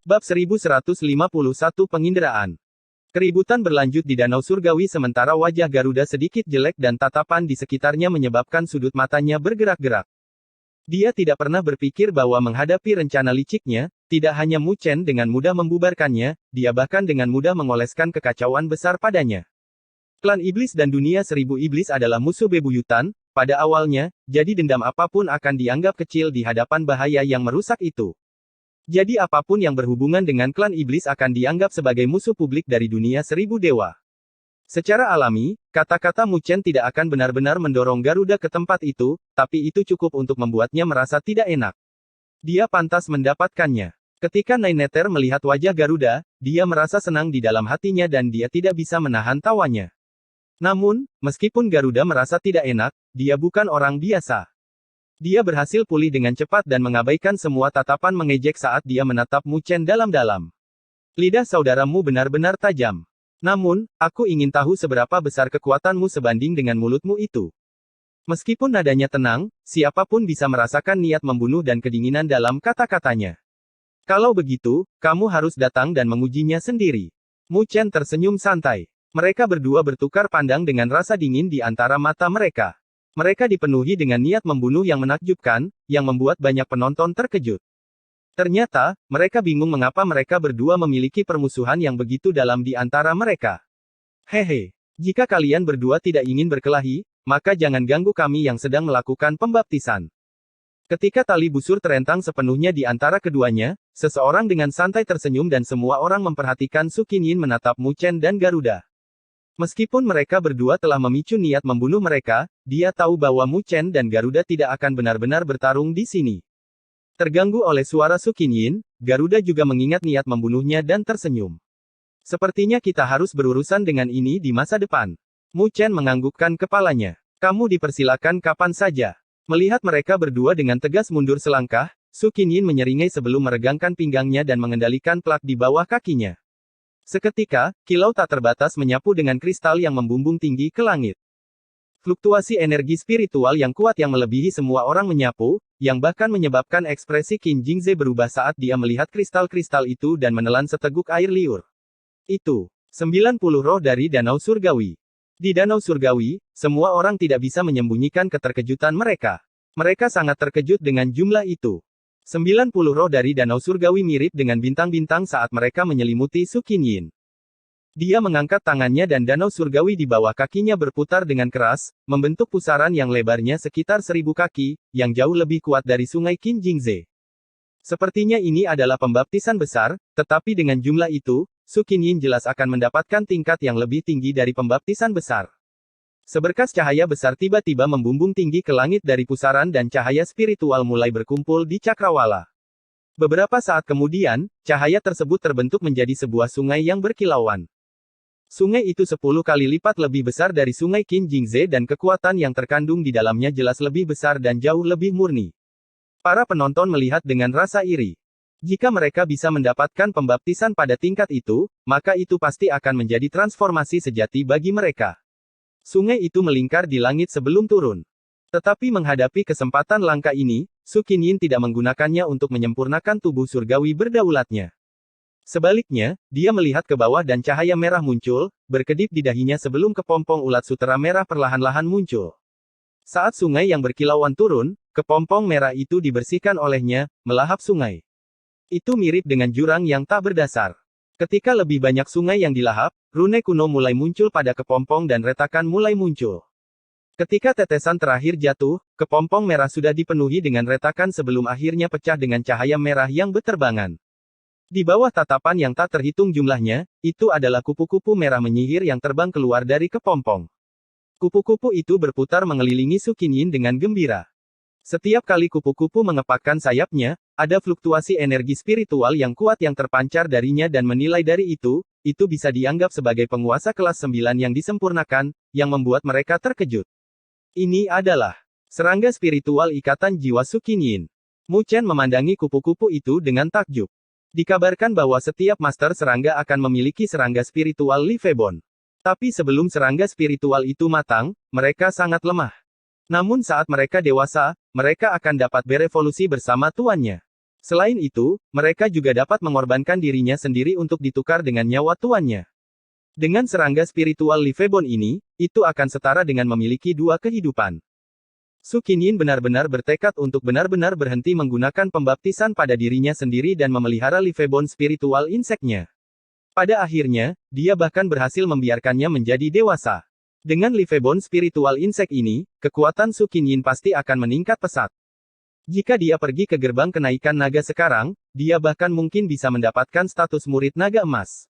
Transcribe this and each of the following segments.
Bab 1151 Penginderaan. Keributan berlanjut di Danau Surgawi sementara wajah Garuda sedikit jelek dan tatapan di sekitarnya menyebabkan sudut matanya bergerak-gerak. Dia tidak pernah berpikir bahwa menghadapi rencana liciknya, tidak hanya Mu Chen dengan mudah membubarkannya, dia bahkan dengan mudah mengoleskan kekacauan besar padanya. Klan Iblis dan Dunia Seribu Iblis adalah musuh bebuyutan, pada awalnya, jadi dendam apapun akan dianggap kecil di hadapan bahaya yang merusak itu. Jadi apapun yang berhubungan dengan klan iblis akan dianggap sebagai musuh publik dari dunia seribu dewa. Secara alami, kata-kata Mu Chen tidak akan benar-benar mendorong Garuda ke tempat itu, tapi itu cukup untuk membuatnya merasa tidak enak. Dia pantas mendapatkannya. Ketika Naineter melihat wajah Garuda, dia merasa senang di dalam hatinya dan dia tidak bisa menahan tawanya. Namun, meskipun Garuda merasa tidak enak, dia bukan orang biasa. Dia berhasil pulih dengan cepat dan mengabaikan semua tatapan mengejek saat dia menatap Mu Chen dalam-dalam. Lidah saudaramu benar-benar tajam. Namun, aku ingin tahu seberapa besar kekuatanmu sebanding dengan mulutmu itu. Meskipun nadanya tenang, siapapun bisa merasakan niat membunuh dan kedinginan dalam kata-katanya. Kalau begitu, kamu harus datang dan mengujinya sendiri. Mu Chen tersenyum santai. Mereka berdua bertukar pandang dengan rasa dingin di antara mata mereka. Mereka dipenuhi dengan niat membunuh yang menakjubkan, yang membuat banyak penonton terkejut. Ternyata, mereka bingung mengapa mereka berdua memiliki permusuhan yang begitu dalam di antara mereka. Hehe, jika kalian berdua tidak ingin berkelahi, maka jangan ganggu kami yang sedang melakukan pembaptisan. Ketika tali busur terentang sepenuhnya di antara keduanya, seseorang dengan santai tersenyum dan semua orang memperhatikan Su Qinyin menatap Mu Chen dan Garuda. Meskipun mereka berdua telah memicu niat membunuh mereka, dia tahu bahwa Mu Chen dan Garuda tidak akan benar-benar bertarung di sini. Terganggu oleh suara Su Qinyin, Garuda juga mengingat niat membunuhnya dan tersenyum. Sepertinya kita harus berurusan dengan ini di masa depan. Mu Chen menganggukkan kepalanya. Kamu dipersilakan kapan saja. Melihat mereka berdua dengan tegas mundur selangkah, Su Qinyin menyeringai sebelum meregangkan pinggangnya dan mengendalikan plak di bawah kakinya. Seketika, kilau tak terbatas menyapu dengan kristal yang membumbung tinggi ke langit. Fluktuasi energi spiritual yang kuat yang melebihi semua orang menyapu, yang bahkan menyebabkan ekspresi Qin Jingze berubah saat dia melihat kristal-kristal itu dan menelan seteguk air liur. Itu 90 roh dari Danau Surgawi. Di Danau Surgawi, semua orang tidak bisa menyembunyikan keterkejutan mereka. Mereka sangat terkejut dengan jumlah itu. 90 roh dari Danau Surgawi mirip dengan bintang-bintang saat mereka menyelimuti Su Qinyin. Dia mengangkat tangannya dan Danau Surgawi di bawah kakinya berputar dengan keras, membentuk pusaran yang lebarnya sekitar 1000 kaki, yang jauh lebih kuat dari sungai Qin Jingze. Sepertinya ini adalah pembaptisan besar, tetapi dengan jumlah itu, Su Qinyin jelas akan mendapatkan tingkat yang lebih tinggi dari pembaptisan besar. Seberkas cahaya besar tiba-tiba membumbung tinggi ke langit dari pusaran dan cahaya spiritual mulai berkumpul di cakrawala. Beberapa saat kemudian, cahaya tersebut terbentuk menjadi sebuah sungai yang berkilauan. Sungai itu 10 kali lipat lebih besar dari sungai Qin Jingze dan kekuatan yang terkandung di dalamnya jelas lebih besar dan jauh lebih murni. Para penonton melihat dengan rasa iri. Jika mereka bisa mendapatkan pembaptisan pada tingkat itu, maka itu pasti akan menjadi transformasi sejati bagi mereka. Sungai itu melingkar di langit sebelum turun. Tetapi menghadapi kesempatan langka ini, Su Qinyin tidak menggunakannya untuk menyempurnakan tubuh surgawi berdaulatnya. Sebaliknya, dia melihat ke bawah dan cahaya merah muncul, berkedip di dahinya sebelum kepompong ulat sutera merah perlahan-lahan muncul. Saat sungai yang berkilauan turun, kepompong merah itu dibersihkan olehnya, melahap sungai. Itu mirip dengan jurang yang tak berdasar. Ketika lebih banyak sungai yang dilahap, rune kuno mulai muncul pada kepompong dan retakan mulai muncul. Ketika tetesan terakhir jatuh, kepompong merah sudah dipenuhi dengan retakan sebelum akhirnya pecah dengan cahaya merah yang berterbangan. Di bawah tatapan yang tak terhitung jumlahnya, itu adalah kupu-kupu merah menyihir yang terbang keluar dari kepompong. Kupu-kupu itu berputar mengelilingi Su Qinyin dengan gembira. Setiap kali kupu-kupu mengepakkan sayapnya, ada fluktuasi energi spiritual yang kuat yang terpancar darinya dan menilai dari itu bisa dianggap sebagai penguasa kelas 9 yang disempurnakan, yang membuat mereka terkejut. Ini adalah serangga spiritual ikatan jiwa Su Qinyin. Mu Chen memandangi kupu-kupu itu dengan takjub. Dikabarkan bahwa setiap master serangga akan memiliki serangga spiritual Livebon. Tapi sebelum serangga spiritual itu matang, mereka sangat lemah. Namun saat mereka dewasa, mereka akan dapat berevolusi bersama tuannya. Selain itu, mereka juga dapat mengorbankan dirinya sendiri untuk ditukar dengan nyawa tuannya. Dengan serangga spiritual Livebon ini, itu akan setara dengan memiliki dua kehidupan. Su Qinyin benar-benar bertekad untuk benar-benar berhenti menggunakan pembaptisan pada dirinya sendiri dan memelihara Livebon spiritual inseknya. Pada akhirnya, dia bahkan berhasil membiarkannya menjadi dewasa. Dengan Livebon spiritual insek ini, kekuatan Su Qinyin pasti akan meningkat pesat. Jika dia pergi ke gerbang kenaikan naga sekarang, dia bahkan mungkin bisa mendapatkan status murid naga emas.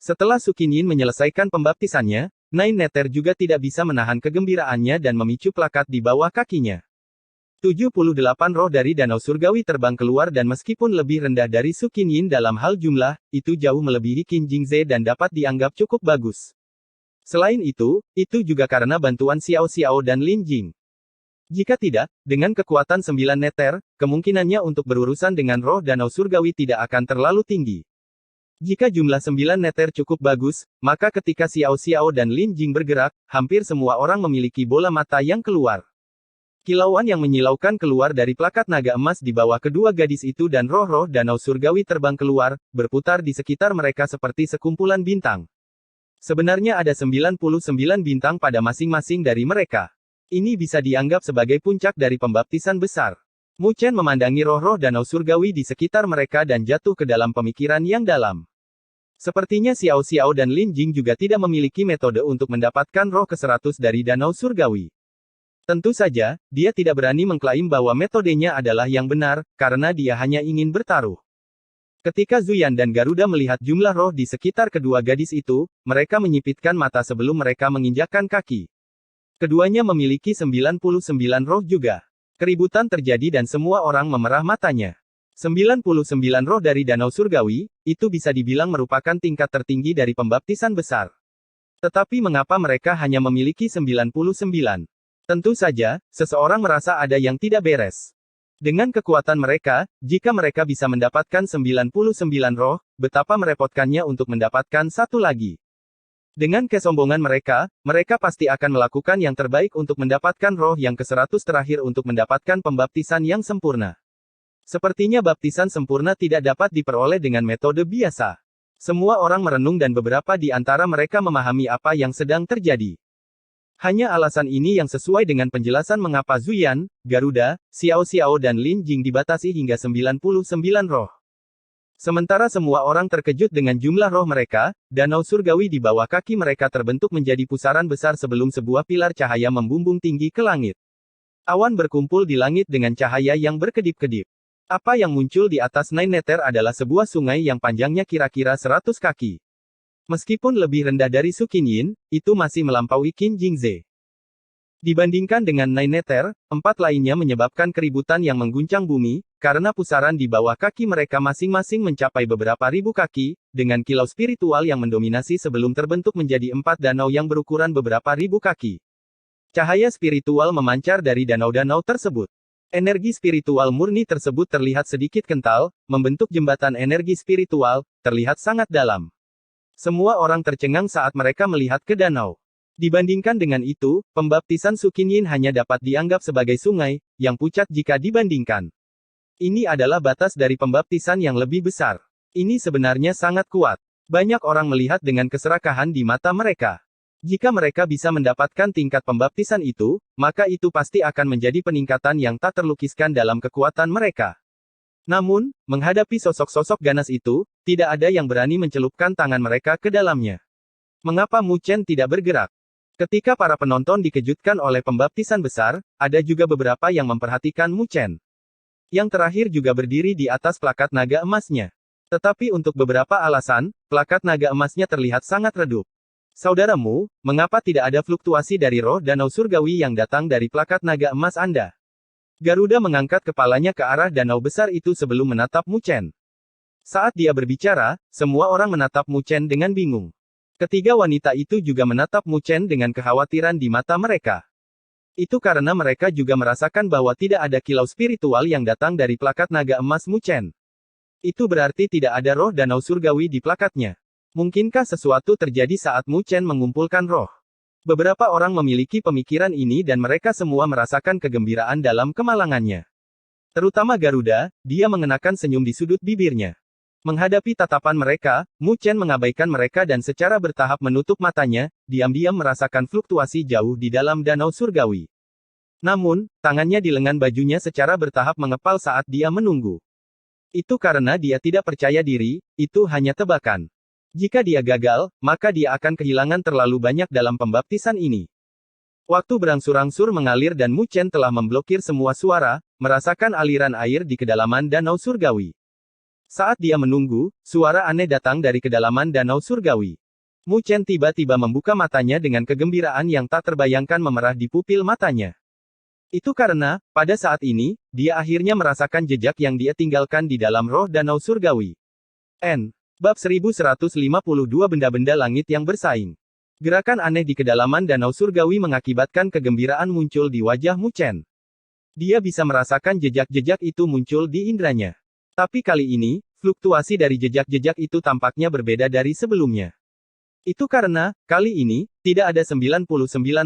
Setelah Su Qinyin menyelesaikan pembaptisannya, Nine Nether juga tidak bisa menahan kegembiraannya dan memicu plakat di bawah kakinya. 78 roh dari Danau Surgawi terbang keluar dan meskipun lebih rendah dari Su Qinyin dalam hal jumlah, itu jauh melebihi Qin Jingze dan dapat dianggap cukup bagus. Selain itu juga karena bantuan Xiao Xiao dan Lin Jing. Jika tidak, dengan kekuatan 9 Nether, kemungkinannya untuk berurusan dengan roh Danau Surgawi tidak akan terlalu tinggi. Jika jumlah 9 Nether cukup bagus, maka ketika Xiao Xiao dan Lin Jing bergerak, hampir semua orang memiliki bola mata yang keluar. Kilauan yang menyilaukan keluar dari plakat naga emas di bawah kedua gadis itu dan roh-roh Danau Surgawi terbang keluar, berputar di sekitar mereka seperti sekumpulan bintang. Sebenarnya ada 99 bintang pada masing-masing dari mereka. Ini bisa dianggap sebagai puncak dari pembaptisan besar. Mu Chen memandangi roh-roh Danau Surgawi di sekitar mereka dan jatuh ke dalam pemikiran yang dalam. Sepertinya Xiao Xiao dan Lin Jing juga tidak memiliki metode untuk mendapatkan roh ke-100 dari Danau Surgawi. Tentu saja, dia tidak berani mengklaim bahwa metodenya adalah yang benar, karena dia hanya ingin bertaruh. Ketika Zuyan dan Garuda melihat jumlah roh di sekitar kedua gadis itu, mereka menyipitkan mata sebelum mereka menginjakkan kaki. Keduanya memiliki 99 roh juga. Keributan terjadi dan semua orang memerah matanya. 99 roh dari Danau Surgawi, itu bisa dibilang merupakan tingkat tertinggi dari pembaptisan besar. Tetapi mengapa mereka hanya memiliki 99? Tentu saja, seseorang merasa ada yang tidak beres. Dengan kekuatan mereka, jika mereka bisa mendapatkan 99 roh, betapa merepotkannya untuk mendapatkan satu lagi. Dengan kesombongan mereka pasti akan melakukan yang terbaik untuk mendapatkan roh yang ke-100 terakhir untuk mendapatkan pembaptisan yang sempurna. Sepertinya baptisan sempurna tidak dapat diperoleh dengan metode biasa. Semua orang merenung dan beberapa di antara mereka memahami apa yang sedang terjadi. Hanya alasan ini yang sesuai dengan penjelasan mengapa Zuyan, Garuda, Xiao Xiao dan Lin Jing dibatasi hingga 99 roh. Sementara semua orang terkejut dengan jumlah roh mereka, Danau Surgawi di bawah kaki mereka terbentuk menjadi pusaran besar sebelum sebuah pilar cahaya membumbung tinggi ke langit. Awan berkumpul di langit dengan cahaya yang berkedip-kedip. Apa yang muncul di atas Nine Nether adalah sebuah sungai yang panjangnya kira-kira 100 kaki. Meskipun lebih rendah dari Su Qinyin, itu masih melampaui Qin Jingze. Dibandingkan dengan Nine Nether, 4 lainnya menyebabkan keributan yang mengguncang bumi, karena pusaran di bawah kaki mereka masing-masing mencapai beberapa ribu kaki, dengan kilau spiritual yang mendominasi sebelum terbentuk menjadi 4 danau yang berukuran beberapa ribu kaki. Cahaya spiritual memancar dari danau-danau tersebut. Energi spiritual murni tersebut terlihat sedikit kental, membentuk jembatan energi spiritual, terlihat sangat dalam. Semua orang tercengang saat mereka melihat ke danau. Dibandingkan dengan itu, pembaptisan Su Qinyin hanya dapat dianggap sebagai sungai, yang pucat jika dibandingkan. Ini adalah batas dari pembaptisan yang lebih besar. Ini sebenarnya sangat kuat. Banyak orang melihat dengan keserakahan di mata mereka. Jika mereka bisa mendapatkan tingkat pembaptisan itu, maka itu pasti akan menjadi peningkatan yang tak terlukiskan dalam kekuatan mereka. Namun, menghadapi sosok-sosok ganas itu, tidak ada yang berani mencelupkan tangan mereka ke dalamnya. Mengapa Mu Chen tidak bergerak? Ketika para penonton dikejutkan oleh pembaptisan besar, ada juga beberapa yang memperhatikan Mu Chen. Yang terakhir juga berdiri di atas plakat naga emasnya. Tetapi untuk beberapa alasan, plakat naga emasnya terlihat sangat redup. Saudaramu, mengapa tidak ada fluktuasi dari roh Danau Surgawi yang datang dari plakat naga emas Anda? Garuda mengangkat kepalanya ke arah danau besar itu sebelum menatap Mu Chen. Saat dia berbicara, semua orang menatap Mu Chen dengan bingung. Ketiga wanita itu juga menatap Mu Chen dengan kekhawatiran di mata mereka. Itu karena mereka juga merasakan bahwa tidak ada kilau spiritual yang datang dari plakat naga emas Mu Chen. Itu berarti tidak ada roh Danau Surgawi di plakatnya. Mungkinkah sesuatu terjadi saat Mu Chen mengumpulkan roh? Beberapa orang memiliki pemikiran ini dan mereka semua merasakan kegembiraan dalam kemalangannya. Terutama Garuda, dia mengenakan senyum di sudut bibirnya. Menghadapi tatapan mereka, Mu Chen mengabaikan mereka dan secara bertahap menutup matanya, diam-diam merasakan fluktuasi jauh di dalam danau surgawi. Namun, tangannya di lengan bajunya secara bertahap mengepal saat dia menunggu. Itu karena dia tidak percaya diri, itu hanya tebakan. Jika dia gagal, maka dia akan kehilangan terlalu banyak dalam pembaptisan ini. Waktu berangsur-angsur mengalir dan Mu Chen telah memblokir semua suara, merasakan aliran air di kedalaman danau surgawi. Saat dia menunggu, suara aneh datang dari kedalaman danau surgawi. Mu Chen tiba-tiba membuka matanya dengan kegembiraan yang tak terbayangkan memerah di pupil matanya. Itu karena, pada saat ini, dia akhirnya merasakan jejak yang dia tinggalkan di dalam roh danau surgawi. Bab 1152 Benda-benda langit yang bersaing. Gerakan aneh di kedalaman danau surgawi mengakibatkan kegembiraan muncul di wajah Mu Chen. Dia bisa merasakan jejak-jejak itu muncul di indranya. Tapi kali ini, fluktuasi dari jejak-jejak itu tampaknya berbeda dari sebelumnya. Itu karena, kali ini, tidak ada 99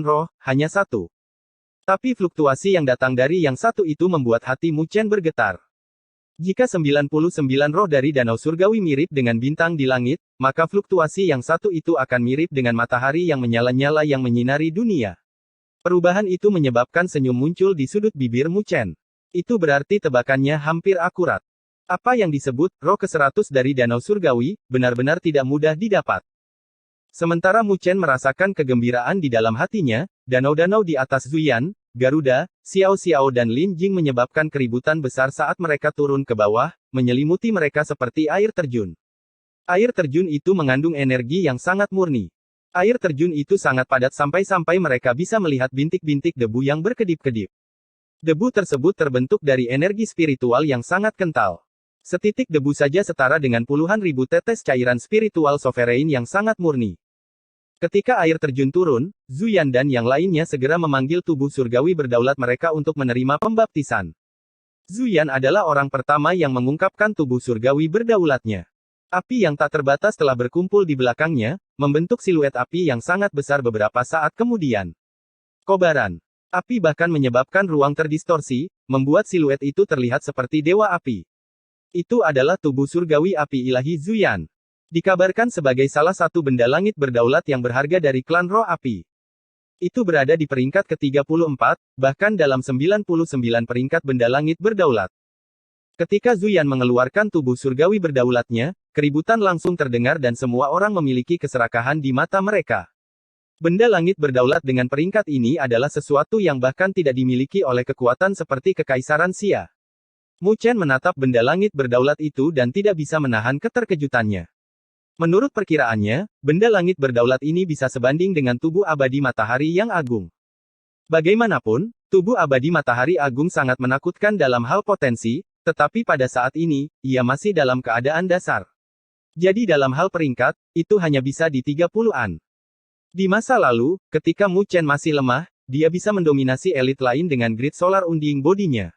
roh, hanya satu. Tapi fluktuasi yang datang dari yang satu itu membuat hati Mu Chen bergetar. Jika 99 roh dari danau surgawi mirip dengan bintang di langit, maka fluktuasi yang satu itu akan mirip dengan matahari yang menyala-nyala yang menyinari dunia. Perubahan itu menyebabkan senyum muncul di sudut bibir Mu Chen. Itu berarti tebakannya hampir akurat. Apa yang disebut roh ke-100 dari danau surgawi, benar-benar tidak mudah didapat. Sementara Mu Chen merasakan kegembiraan di dalam hatinya, danau-danau di atas Zuyan, Garuda, Xiao Xiao dan Lin Jing menyebabkan keributan besar saat mereka turun ke bawah, menyelimuti mereka seperti air terjun. Air terjun itu mengandung energi yang sangat murni. Air terjun itu sangat padat sampai-sampai mereka bisa melihat bintik-bintik debu yang berkedip-kedip. Debu tersebut terbentuk dari energi spiritual yang sangat kental. Setitik debu saja setara dengan puluhan ribu tetes cairan spiritual sovereign yang sangat murni. Ketika air terjun turun, Zuyan dan yang lainnya segera memanggil tubuh surgawi berdaulat mereka untuk menerima pembaptisan. Zuyan adalah orang pertama yang mengungkapkan tubuh surgawi berdaulatnya. Api yang tak terbatas telah berkumpul di belakangnya, membentuk siluet api yang sangat besar beberapa saat kemudian. Kobaran api bahkan menyebabkan ruang terdistorsi, membuat siluet itu terlihat seperti dewa api. Itu adalah tubuh surgawi api ilahi Zuyan. Dikabarkan sebagai salah satu benda langit berdaulat yang berharga dari klan roh api. Itu berada di peringkat ke-34, bahkan dalam 99 peringkat benda langit berdaulat. Ketika Zuyan mengeluarkan tubuh surgawi berdaulatnya, keributan langsung terdengar dan semua orang memiliki keserakahan di mata mereka. Benda langit berdaulat dengan peringkat ini adalah sesuatu yang bahkan tidak dimiliki oleh kekuatan seperti Kekaisaran Xia. Mu Chen menatap benda langit berdaulat itu dan tidak bisa menahan keterkejutannya. Menurut perkiraannya, benda langit berdaulat ini bisa sebanding dengan tubuh abadi matahari yang agung. Bagaimanapun, tubuh abadi matahari agung sangat menakutkan dalam hal potensi, tetapi pada saat ini, ia masih dalam keadaan dasar. Jadi dalam hal peringkat, itu hanya bisa di 30-an. Di masa lalu, ketika Mu Chen masih lemah, dia bisa mendominasi elit lain dengan grid solar unding bodinya.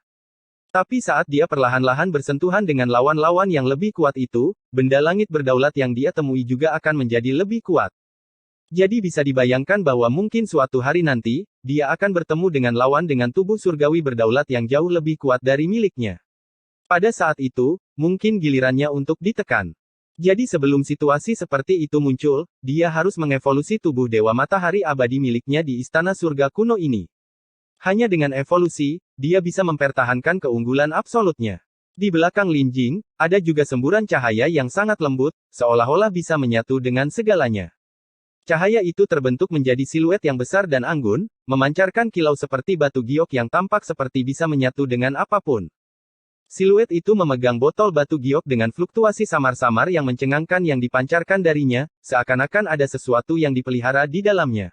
Tapi saat dia perlahan-lahan bersentuhan dengan lawan-lawan yang lebih kuat itu, benda langit berdaulat yang dia temui juga akan menjadi lebih kuat. Jadi bisa dibayangkan bahwa mungkin suatu hari nanti, dia akan bertemu dengan lawan dengan tubuh surgawi berdaulat yang jauh lebih kuat dari miliknya. Pada saat itu, mungkin gilirannya untuk ditekan. Jadi sebelum situasi seperti itu muncul, dia harus mengevolusi tubuh Dewa Matahari abadi miliknya di Istana Surga kuno ini. Hanya dengan evolusi, dia bisa mempertahankan keunggulan absolutnya. Di belakang Lin Jing, ada juga semburan cahaya yang sangat lembut, seolah-olah bisa menyatu dengan segalanya. Cahaya itu terbentuk menjadi siluet yang besar dan anggun, memancarkan kilau seperti batu giok yang tampak seperti bisa menyatu dengan apapun. Siluet itu memegang botol batu giok dengan fluktuasi samar-samar yang mencengangkan yang dipancarkan darinya, seakan-akan ada sesuatu yang dipelihara di dalamnya.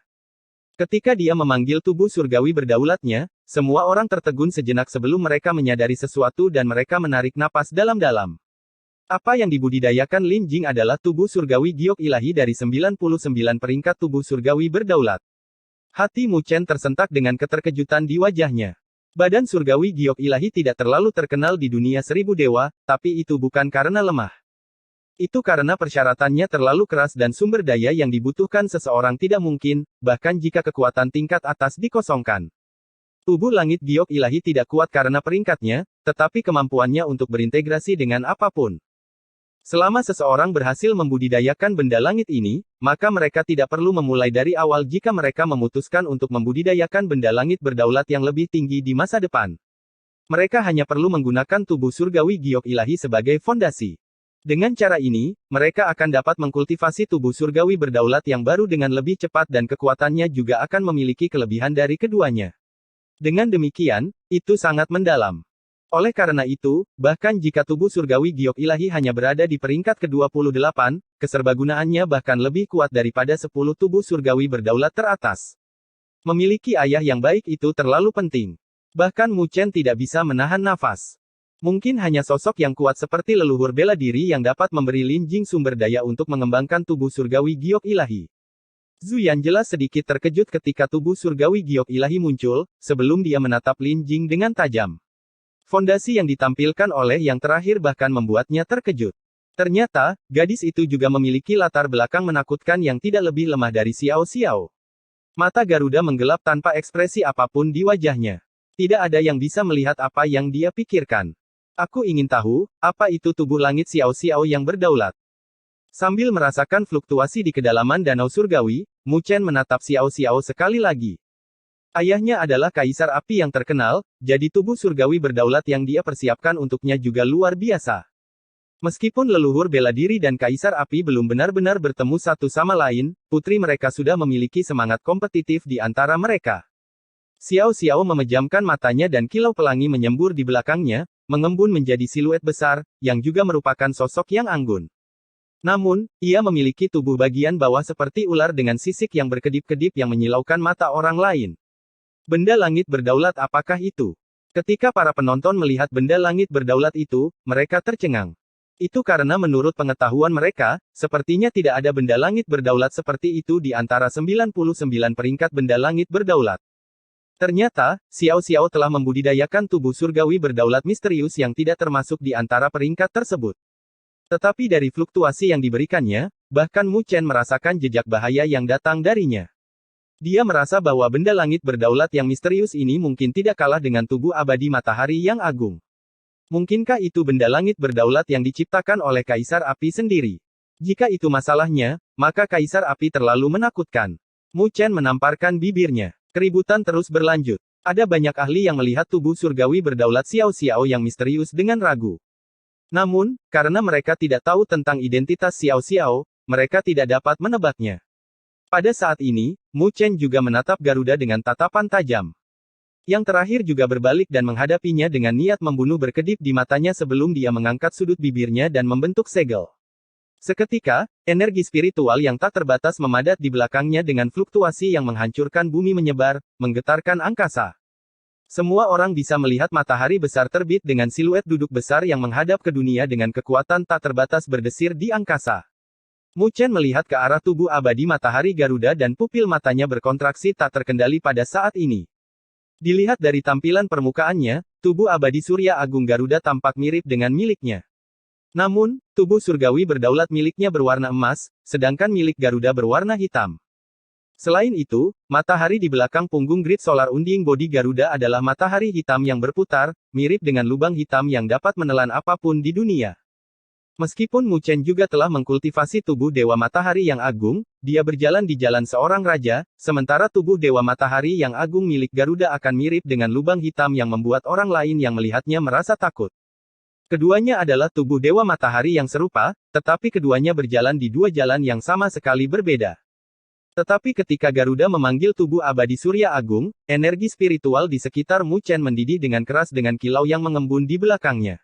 Ketika dia memanggil tubuh surgawi berdaulatnya, semua orang tertegun sejenak sebelum mereka menyadari sesuatu dan mereka menarik napas dalam-dalam. Apa yang dibudidayakan Lin Jing adalah tubuh surgawi giok ilahi dari 99 peringkat tubuh surgawi berdaulat. Hati Mu Chen tersentak dengan keterkejutan di wajahnya. Badan surgawi giok ilahi tidak terlalu terkenal di dunia 1000 dewa, tapi itu bukan karena lemah. Itu karena persyaratannya terlalu keras dan sumber daya yang dibutuhkan seseorang tidak mungkin, bahkan jika kekuatan tingkat atas dikosongkan. Tubuh langit giok ilahi tidak kuat karena peringkatnya, tetapi kemampuannya untuk berintegrasi dengan apapun. Selama seseorang berhasil membudidayakan benda langit ini, maka mereka tidak perlu memulai dari awal jika mereka memutuskan untuk membudidayakan benda langit berdaulat yang lebih tinggi di masa depan. Mereka hanya perlu menggunakan tubuh surgawi giok ilahi sebagai fondasi. Dengan cara ini, mereka akan dapat mengkultivasi tubuh surgawi berdaulat yang baru dengan lebih cepat dan kekuatannya juga akan memiliki kelebihan dari keduanya. Dengan demikian, itu sangat mendalam. Oleh karena itu, bahkan jika tubuh surgawi giok ilahi hanya berada di peringkat ke-28, keserbagunaannya bahkan lebih kuat daripada 10 tubuh surgawi berdaulat teratas. Memiliki ayah yang baik itu terlalu penting. Bahkan Mu Chen tidak bisa menahan nafas. Mungkin hanya sosok yang kuat seperti leluhur bela diri yang dapat memberi Lin Jing sumber daya untuk mengembangkan tubuh surgawi giok ilahi. Zuyan jelas sedikit terkejut ketika tubuh surgawi giok ilahi muncul, sebelum dia menatap Lin Jing dengan tajam. Fondasi yang ditampilkan oleh yang terakhir bahkan membuatnya terkejut. Ternyata, gadis itu juga memiliki latar belakang menakutkan yang tidak lebih lemah dari Xiao Xiao. Mata Garuda menggelap tanpa ekspresi apapun di wajahnya. Tidak ada yang bisa melihat apa yang dia pikirkan. Aku ingin tahu, apa itu tubuh langit Xiao Xiao yang berdaulat? Sambil merasakan fluktuasi di kedalaman danau surgawi, Mu Chen menatap Xiao Xiao sekali lagi. Ayahnya adalah kaisar api yang terkenal, jadi tubuh surgawi berdaulat yang dia persiapkan untuknya juga luar biasa. Meskipun leluhur bela diri dan kaisar api belum benar-benar bertemu satu sama lain, putri mereka sudah memiliki semangat kompetitif di antara mereka. Xiao Xiao memejamkan matanya dan kilau pelangi menyembur di belakangnya, mengembun menjadi siluet besar, yang juga merupakan sosok yang anggun. Namun, ia memiliki tubuh bagian bawah seperti ular dengan sisik yang berkedip-kedip yang menyilaukan mata orang lain. Benda langit berdaulat apakah itu? Ketika para penonton melihat benda langit berdaulat itu, mereka tercengang. Itu karena menurut pengetahuan mereka, sepertinya tidak ada benda langit berdaulat seperti itu di antara 99 peringkat benda langit berdaulat. Ternyata, Xiao Xiao telah membudidayakan tubuh surgawi berdaulat misterius yang tidak termasuk di antara peringkat tersebut. Tetapi dari fluktuasi yang diberikannya, bahkan Mu Chen merasakan jejak bahaya yang datang darinya. Dia merasa bahwa benda langit berdaulat yang misterius ini mungkin tidak kalah dengan tubuh abadi matahari yang agung. Mungkinkah itu benda langit berdaulat yang diciptakan oleh Kaisar Api sendiri? Jika itu masalahnya, maka Kaisar Api terlalu menakutkan. Mu Chen menamparkan bibirnya. Keributan terus berlanjut. Ada banyak ahli yang melihat tubuh surgawi berdaulat Xiao Xiao yang misterius dengan ragu. Namun, karena mereka tidak tahu tentang identitas Xiao Xiao, mereka tidak dapat menebaknya. Pada saat ini, Mu Chen juga menatap Garuda dengan tatapan tajam. Yang terakhir juga berbalik dan menghadapinya dengan niat membunuh berkedip di matanya sebelum dia mengangkat sudut bibirnya dan membentuk segel. Seketika, energi spiritual yang tak terbatas memadat di belakangnya dengan fluktuasi yang menghancurkan bumi menyebar, menggetarkan angkasa. Semua orang bisa melihat matahari besar terbit dengan siluet duduk besar yang menghadap ke dunia dengan kekuatan tak terbatas berdesir di angkasa. Mu Chen melihat ke arah tubuh abadi matahari Garuda dan pupil matanya berkontraksi tak terkendali pada saat ini. Dilihat dari tampilan permukaannya, tubuh abadi Surya Agung Garuda tampak mirip dengan miliknya. Namun, tubuh surgawi berdaulat miliknya berwarna emas, sedangkan milik Garuda berwarna hitam. Selain itu, matahari di belakang punggung Grid Solar Unding Body Garuda adalah matahari hitam yang berputar, mirip dengan lubang hitam yang dapat menelan apapun di dunia. Meskipun Mu Chen juga telah mengkultivasi tubuh Dewa Matahari yang agung, dia berjalan di jalan seorang raja, sementara tubuh Dewa Matahari yang agung milik Garuda akan mirip dengan lubang hitam yang membuat orang lain yang melihatnya merasa takut. Keduanya adalah tubuh Dewa Matahari yang serupa, tetapi keduanya berjalan di dua jalan yang sama sekali berbeda. Tetapi ketika Garuda memanggil tubuh abadi Surya Agung, energi spiritual di sekitar Mu Chen mendidih dengan keras dengan kilau yang mengembun di belakangnya.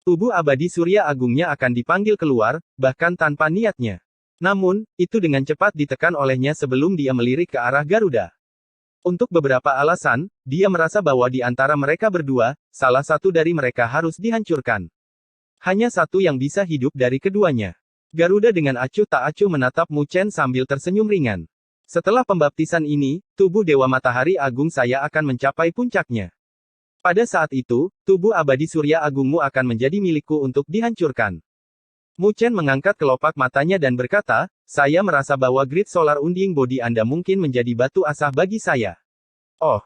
Tubuh abadi Surya Agungnya akan dipanggil keluar, bahkan tanpa niatnya. Namun, itu dengan cepat ditekan olehnya sebelum dia melirik ke arah Garuda. Untuk beberapa alasan, dia merasa bahwa di antara mereka berdua, salah satu dari mereka harus dihancurkan. Hanya satu yang bisa hidup dari keduanya. Garuda dengan acuh tak acuh menatap Mu Chen sambil tersenyum ringan. Setelah pembaptisan ini, tubuh Dewa Matahari Agung saya akan mencapai puncaknya. Pada saat itu, tubuh abadi Surya Agungmu akan menjadi milikku untuk dihancurkan. Mu Chen mengangkat kelopak matanya dan berkata, saya merasa bahwa Grid Solar Unding Body Anda mungkin menjadi batu asah bagi saya. Oh,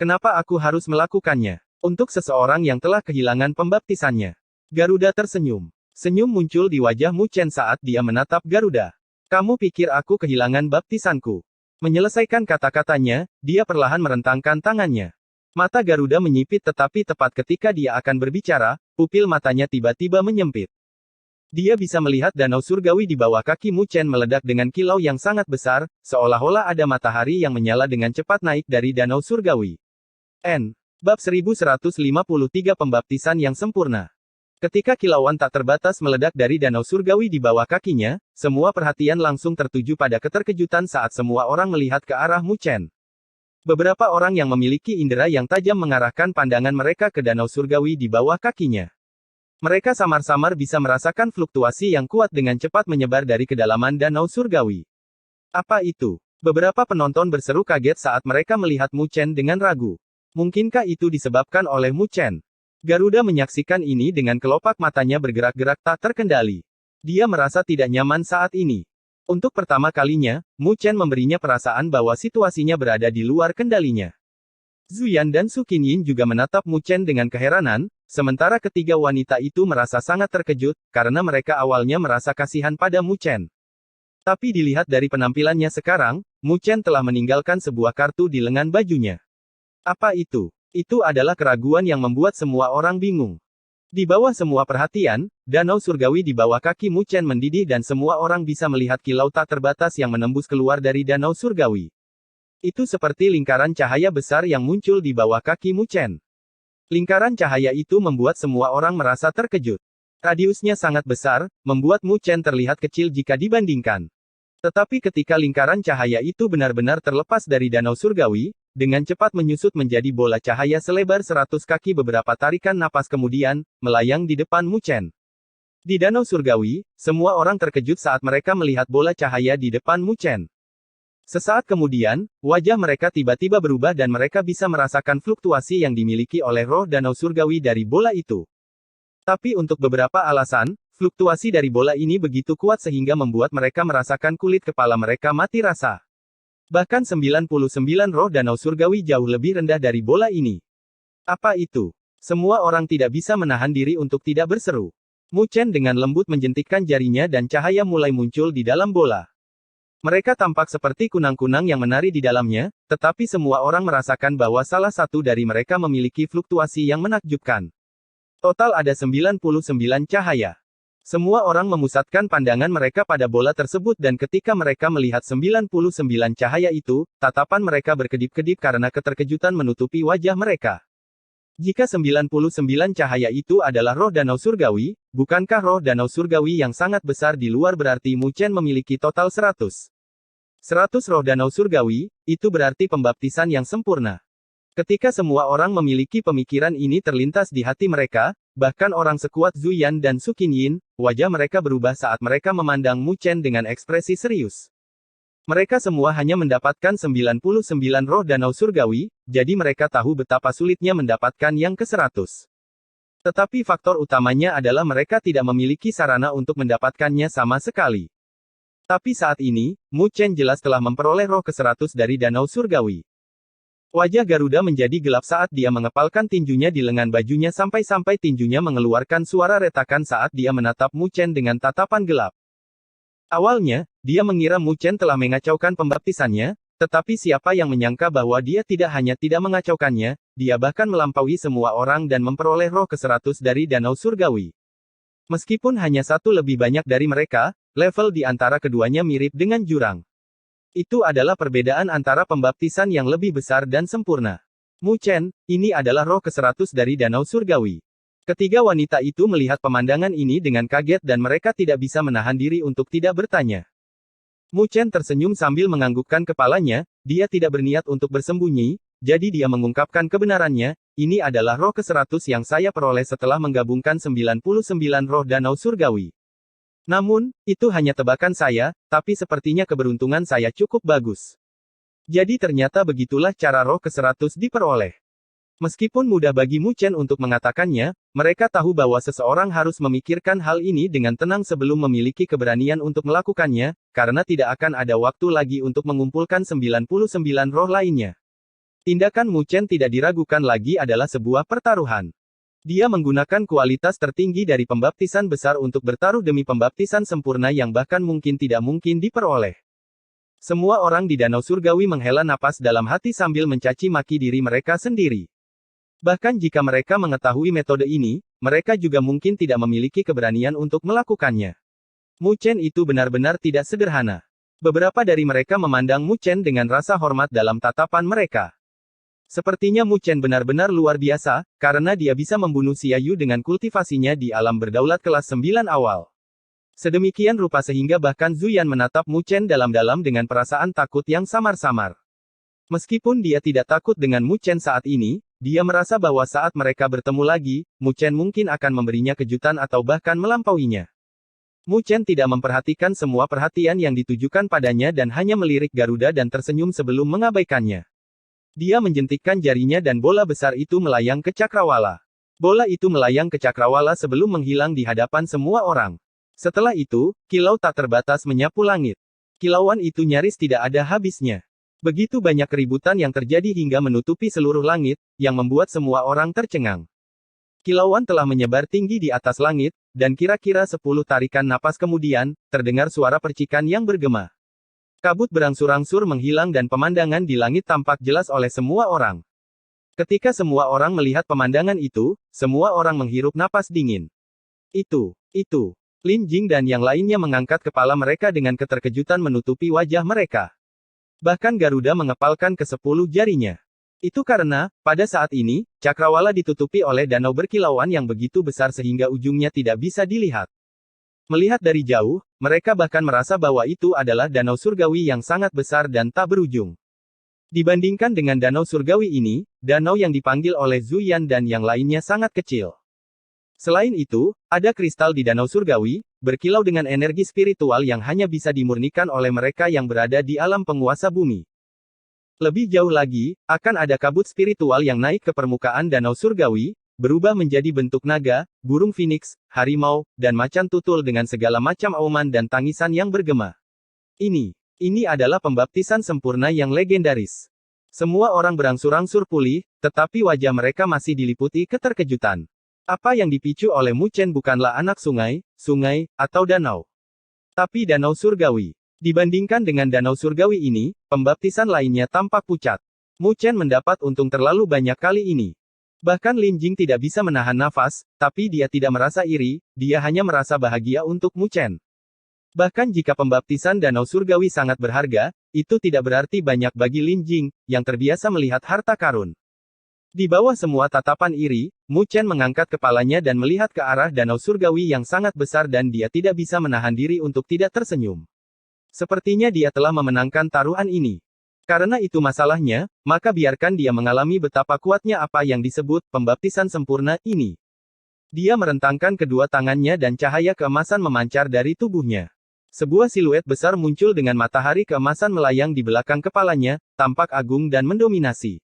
Kenapa aku harus melakukannya? Untuk seseorang yang telah kehilangan pembaptisannya. Garuda tersenyum. Senyum muncul di wajah Mu Chen saat dia menatap Garuda. Kamu pikir aku kehilangan baptisanku? Menyelesaikan kata-katanya, dia perlahan merentangkan tangannya. Mata Garuda menyipit tetapi tepat ketika dia akan berbicara, pupil matanya tiba-tiba menyempit. Dia bisa melihat danau surgawi di bawah kaki Mu Chen meledak dengan kilau yang sangat besar, seolah-olah ada matahari yang menyala dengan cepat naik dari danau surgawi. Bab 1153 Pembaptisan yang sempurna. Ketika kilauan tak terbatas meledak dari danau surgawi di bawah kakinya, semua perhatian langsung tertuju pada keterkejutan saat semua orang melihat ke arah Mu Chen. Beberapa orang yang memiliki indera yang tajam mengarahkan pandangan mereka ke danau surgawi di bawah kakinya. Mereka samar-samar bisa merasakan fluktuasi yang kuat dengan cepat menyebar dari kedalaman danau surgawi. Apa itu? Beberapa penonton berseru kaget saat mereka melihat Mu Chen dengan ragu. Mungkinkah itu disebabkan oleh Mu Chen? Garuda menyaksikan ini dengan kelopak matanya bergerak-gerak tak terkendali. Dia merasa tidak nyaman saat ini. Untuk pertama kalinya, Mu Chen memberinya perasaan bahwa situasinya berada di luar kendalinya. Zuyan dan Su Qinyin juga menatap Mu Chen dengan keheranan, sementara ketiga wanita itu merasa sangat terkejut, karena mereka awalnya merasa kasihan pada Mu Chen. Tapi dilihat dari penampilannya sekarang, Mu Chen telah meninggalkan sebuah kartu di lengan bajunya. Apa itu? Itu adalah keraguan yang membuat semua orang bingung. Di bawah semua perhatian, danau surgawi di bawah kaki Mu Chen mendidih dan semua orang bisa melihat kilau tak terbatas yang menembus keluar dari danau surgawi. Itu seperti lingkaran cahaya besar yang muncul di bawah kaki Mu Chen. Lingkaran cahaya itu membuat semua orang merasa terkejut. Radiusnya sangat besar, membuat Mu Chen terlihat kecil jika dibandingkan. Tetapi ketika lingkaran cahaya itu benar-benar terlepas dari danau surgawi, dengan cepat menyusut menjadi bola cahaya selebar 100 kaki beberapa tarikan napas kemudian, melayang di depan Mu Chen. Di danau surgawi, semua orang terkejut saat mereka melihat bola cahaya di depan Mu Chen. Sesaat kemudian, wajah mereka tiba-tiba berubah dan mereka bisa merasakan fluktuasi yang dimiliki oleh roh danau surgawi dari bola itu. Tapi untuk beberapa alasan, fluktuasi dari bola ini begitu kuat sehingga membuat mereka merasakan kulit kepala mereka mati rasa. Bahkan 99 roh danau surgawi jauh lebih rendah dari bola ini. Apa itu? Semua orang tidak bisa menahan diri untuk tidak berseru. Mu Chen dengan lembut menjentikkan jarinya dan cahaya mulai muncul di dalam bola. Mereka tampak seperti kunang-kunang yang menari di dalamnya, tetapi semua orang merasakan bahwa salah satu dari mereka memiliki fluktuasi yang menakjubkan. Total ada 99 cahaya. Semua orang memusatkan pandangan mereka pada bola tersebut dan ketika mereka melihat 99 cahaya itu, tatapan mereka berkedip-kedip karena keterkejutan menutupi wajah mereka. Jika 99 cahaya itu adalah roh danau surgawi, bukankah roh danau surgawi yang sangat besar di luar berarti Mu Chen memiliki total 100 roh danau surgawi, itu berarti pembaptisan yang sempurna. Ketika semua orang memiliki pemikiran ini terlintas di hati mereka, bahkan orang sekuat Zuyan dan Su Qinyin, wajah mereka berubah saat mereka memandang Mu Chen dengan ekspresi serius. Mereka semua hanya mendapatkan 99 roh danau surgawi, jadi mereka tahu betapa sulitnya mendapatkan yang ke-100. Tetapi faktor utamanya adalah mereka tidak memiliki sarana untuk mendapatkannya sama sekali. Tapi saat ini, Mu Chen jelas telah memperoleh roh ke-100 dari danau surgawi. Wajah Garuda menjadi gelap saat dia mengepalkan tinjunya di lengan bajunya sampai-sampai tinjunya mengeluarkan suara retakan saat dia menatap Mu Chen dengan tatapan gelap. Awalnya, dia mengira Mu Chen telah mengacaukan pembaptisannya, tetapi siapa yang menyangka bahwa dia tidak hanya tidak mengacaukannya, dia bahkan melampaui semua orang dan memperoleh roh ke-100 dari danau surgawi. Meskipun hanya satu lebih banyak dari mereka, level di antara keduanya mirip dengan jurang. Itu adalah perbedaan antara pembaptisan yang lebih besar dan sempurna. Mu Chen, ini adalah roh ke-100 dari danau surgawi. Ketiga wanita itu melihat pemandangan ini dengan kaget dan mereka tidak bisa menahan diri untuk tidak bertanya. Mu Chen tersenyum sambil menganggukkan kepalanya, dia tidak berniat untuk bersembunyi, jadi dia mengungkapkan kebenarannya, ini adalah roh ke-100 yang saya peroleh setelah menggabungkan 99 roh danau surgawi. Namun, itu hanya tebakan saya, tapi sepertinya keberuntungan saya cukup bagus. Jadi ternyata begitulah cara roh ke-100 diperoleh. Meskipun mudah bagi Mu Chen untuk mengatakannya, mereka tahu bahwa seseorang harus memikirkan hal ini dengan tenang sebelum memiliki keberanian untuk melakukannya, karena tidak akan ada waktu lagi untuk mengumpulkan 99 roh lainnya. Tindakan Mu Chen tidak diragukan lagi adalah sebuah pertaruhan. Dia menggunakan kualitas tertinggi dari pembaptisan besar untuk bertaruh demi pembaptisan sempurna yang bahkan mungkin tidak mungkin diperoleh. Semua orang di Danau Surgawi menghela napas dalam hati sambil mencaci maki diri mereka sendiri. Bahkan jika mereka mengetahui metode ini, mereka juga mungkin tidak memiliki keberanian untuk melakukannya. Mu Chen itu benar-benar tidak sederhana. Beberapa dari mereka memandang Mu Chen dengan rasa hormat dalam tatapan mereka. Sepertinya Mu Chen benar-benar luar biasa, karena dia bisa membunuh Xia Yu dengan kultivasinya di alam berdaulat kelas 9 awal. Sedemikian rupa sehingga bahkan Zhu Yan menatap Mu Chen dalam-dalam dengan perasaan takut yang samar-samar. Meskipun dia tidak takut dengan Mu Chen saat ini, dia merasa bahwa saat mereka bertemu lagi, Mu Chen mungkin akan memberinya kejutan atau bahkan melampauinya. Mu Chen tidak memperhatikan semua perhatian yang ditujukan padanya dan hanya melirik Garuda dan tersenyum sebelum mengabaikannya. Dia menjentikkan jarinya dan bola besar itu melayang ke cakrawala. Bola itu melayang ke cakrawala sebelum menghilang di hadapan semua orang. Setelah itu, kilau tak terbatas menyapu langit. Kilauan itu nyaris tidak ada habisnya. Begitu banyak keributan yang terjadi hingga menutupi seluruh langit, yang membuat semua orang tercengang. Kilauan telah menyebar tinggi di atas langit, dan kira-kira 10 tarikan napas kemudian, terdengar suara percikan yang bergema. Kabut berangsur-angsur menghilang dan pemandangan di langit tampak jelas oleh semua orang. Ketika semua orang melihat pemandangan itu, semua orang menghirup napas dingin. Itu. Lin Jing dan yang lainnya mengangkat kepala mereka dengan keterkejutan menutupi wajah mereka. Bahkan Garuda mengepalkan ke-10 jarinya. Itu karena, pada saat ini, cakrawala ditutupi oleh danau berkilauan yang begitu besar sehingga ujungnya tidak bisa dilihat. Melihat dari jauh, mereka bahkan merasa bahwa itu adalah danau surgawi yang sangat besar dan tak berujung. Dibandingkan dengan danau surgawi ini, danau yang dipanggil oleh Zhu Yan dan yang lainnya sangat kecil. Selain itu, ada kristal di danau surgawi, berkilau dengan energi spiritual yang hanya bisa dimurnikan oleh mereka yang berada di alam penguasa bumi. Lebih jauh lagi, akan ada kabut spiritual yang naik ke permukaan danau surgawi, berubah menjadi bentuk naga, burung phoenix, harimau, dan macan tutul dengan segala macam auman dan tangisan yang bergema. Ini adalah pembaptisan sempurna yang legendaris. Semua orang berangsur-angsur pulih, tetapi wajah mereka masih diliputi keterkejutan. Apa yang dipicu oleh Mu Chen bukanlah anak sungai, atau danau. Tapi danau surgawi. Dibandingkan dengan danau surgawi ini, pembaptisan lainnya tampak pucat. Mu Chen mendapat untung terlalu banyak kali ini. Bahkan Lin Jing tidak bisa menahan nafas, tapi dia tidak merasa iri, dia hanya merasa bahagia untuk Mu Chen. Bahkan jika pembaptisan danau surgawi sangat berharga, itu tidak berarti banyak bagi Lin Jing, yang terbiasa melihat harta karun. Di bawah semua tatapan iri, Mu Chen mengangkat kepalanya dan melihat ke arah danau surgawi yang sangat besar dan dia tidak bisa menahan diri untuk tidak tersenyum. Sepertinya dia telah memenangkan taruhan ini. Karena itu masalahnya, maka biarkan dia mengalami betapa kuatnya apa yang disebut pembaptisan sempurna ini. Dia merentangkan kedua tangannya dan cahaya keemasan memancar dari tubuhnya. Sebuah siluet besar muncul dengan matahari keemasan melayang di belakang kepalanya, tampak agung dan mendominasi.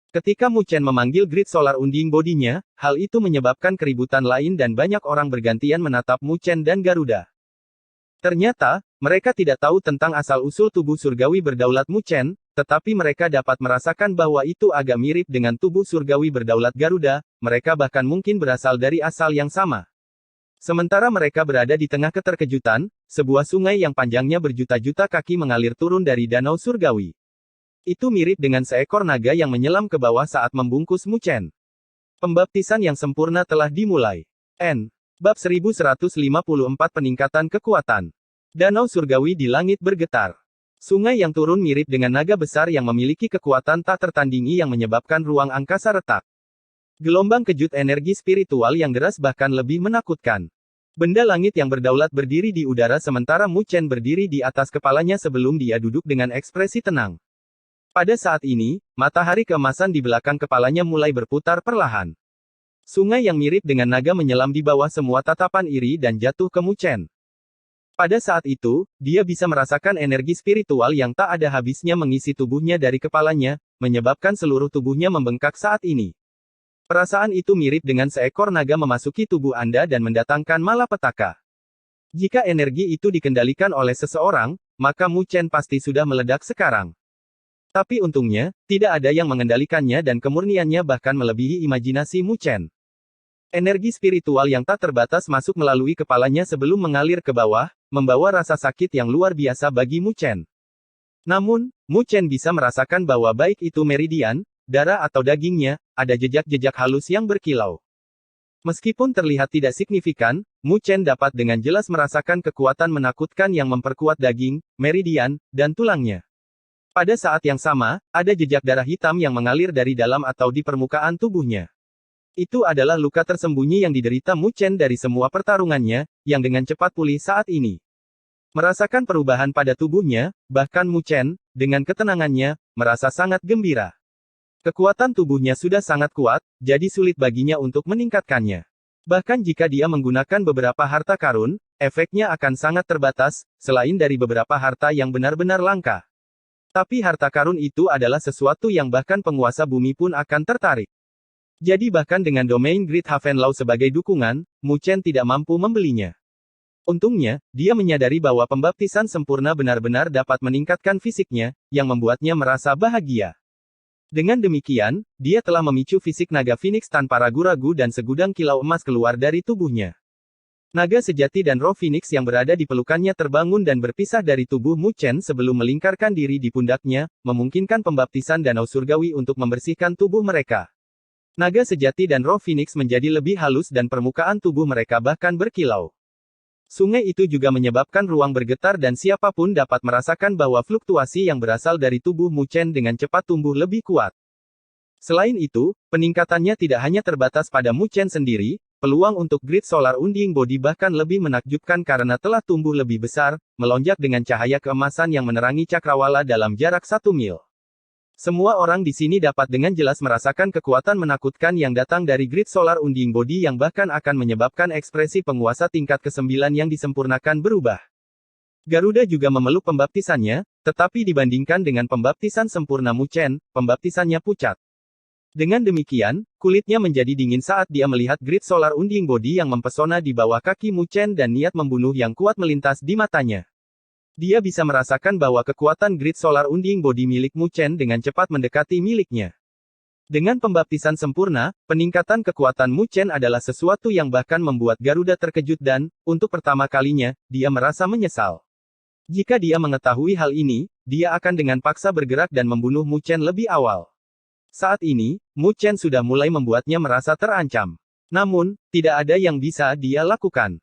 Ketika Mu Chen memanggil grid solar unding bodinya, hal itu menyebabkan keributan lain dan banyak orang bergantian menatap Mu Chen dan Garuda. Ternyata, mereka tidak tahu tentang asal-usul tubuh surgawi berdaulat Mu Chen, tetapi mereka dapat merasakan bahwa itu agak mirip dengan tubuh surgawi berdaulat Garuda, mereka bahkan mungkin berasal dari asal yang sama. Sementara mereka berada di tengah keterkejutan, sebuah sungai yang panjangnya berjuta-juta kaki mengalir turun dari danau surgawi. Itu mirip dengan seekor naga yang menyelam ke bawah saat membungkus Mu Chen. Pembaptisan yang sempurna telah dimulai. Bab 1154 Peningkatan Kekuatan. Danau surgawi di langit bergetar. Sungai yang turun mirip dengan naga besar yang memiliki kekuatan tak tertandingi yang menyebabkan ruang angkasa retak. Gelombang kejut energi spiritual yang deras bahkan lebih menakutkan. Benda langit yang berdaulat berdiri di udara sementara Mu Chen berdiri di atas kepalanya sebelum dia duduk dengan ekspresi tenang. Pada saat ini, matahari keemasan di belakang kepalanya mulai berputar perlahan. Sungai yang mirip dengan naga menyelam di bawah semua tatapan iri dan jatuh ke Mu Chen. Pada saat itu, dia bisa merasakan energi spiritual yang tak ada habisnya mengisi tubuhnya dari kepalanya, menyebabkan seluruh tubuhnya membengkak saat ini. Perasaan itu mirip dengan seekor naga memasuki tubuh Anda dan mendatangkan malapetaka. Jika energi itu dikendalikan oleh seseorang, maka Mu Chen pasti sudah meledak sekarang. Tapi untungnya, tidak ada yang mengendalikannya dan kemurniannya bahkan melebihi imajinasi Mu Chen. Energi spiritual yang tak terbatas masuk melalui kepalanya sebelum mengalir ke bawah, membawa rasa sakit yang luar biasa bagi Mu Chen. Namun, Mu Chen bisa merasakan bahwa baik itu meridian, darah atau dagingnya, ada jejak-jejak halus yang berkilau. Meskipun terlihat tidak signifikan, Mu Chen dapat dengan jelas merasakan kekuatan menakutkan yang memperkuat daging, meridian, dan tulangnya. Pada saat yang sama, ada jejak darah hitam yang mengalir dari dalam atau di permukaan tubuhnya. Itu adalah luka tersembunyi yang diderita Mu Chen dari semua pertarungannya, yang dengan cepat pulih saat ini. Merasakan perubahan pada tubuhnya, bahkan Mu Chen, dengan ketenangannya, merasa sangat gembira. Kekuatan tubuhnya sudah sangat kuat, jadi sulit baginya untuk meningkatkannya. Bahkan jika dia menggunakan beberapa harta karun, efeknya akan sangat terbatas, selain dari beberapa harta yang benar-benar langka. Tapi harta karun itu adalah sesuatu yang bahkan penguasa bumi pun akan tertarik. Jadi bahkan dengan domain Great Haven Law sebagai dukungan, Mu Chen tidak mampu membelinya. Untungnya, dia menyadari bahwa pembaptisan sempurna benar-benar dapat meningkatkan fisiknya, yang membuatnya merasa bahagia. Dengan demikian, dia telah memicu fisik naga Phoenix tanpa ragu-ragu dan segudang kilau emas keluar dari tubuhnya. Naga sejati dan roh Phoenix yang berada di pelukannya terbangun dan berpisah dari tubuh Mu Chen sebelum melingkarkan diri di pundaknya, memungkinkan pembaptisan danau surgawi untuk membersihkan tubuh mereka. Naga sejati dan roh Phoenix menjadi lebih halus dan permukaan tubuh mereka bahkan berkilau. Sungai itu juga menyebabkan ruang bergetar dan siapapun dapat merasakan bahwa fluktuasi yang berasal dari tubuh Mu Chen dengan cepat tumbuh lebih kuat. Selain itu, peningkatannya tidak hanya terbatas pada Mu Chen sendiri, peluang untuk Great Solar Unding Body bahkan lebih menakjubkan karena telah tumbuh lebih besar, melonjak dengan cahaya keemasan yang menerangi cakrawala dalam jarak 1 mil. Semua orang di sini dapat dengan jelas merasakan kekuatan menakutkan yang datang dari Great Solar Unding Body yang bahkan akan menyebabkan ekspresi penguasa tingkat ke-9 yang disempurnakan berubah. Garuda juga memeluk pembaptisannya, tetapi dibandingkan dengan pembaptisan sempurna Mu Chen, pembaptisannya pucat. Dengan demikian, kulitnya menjadi dingin saat dia melihat Great Solar Unding Body yang mempesona di bawah kaki Mu Chen dan niat membunuh yang kuat melintas di matanya. Dia bisa merasakan bahwa kekuatan Great Solar Unding Body milik Mu Chen dengan cepat mendekati miliknya. Dengan pembaptisan sempurna, peningkatan kekuatan Mu Chen adalah sesuatu yang bahkan membuat Garuda terkejut dan, untuk pertama kalinya, dia merasa menyesal. Jika dia mengetahui hal ini, dia akan dengan paksa bergerak dan membunuh Mu Chen lebih awal. Saat ini, Mu Chen sudah mulai membuatnya merasa terancam. Namun, tidak ada yang bisa dia lakukan.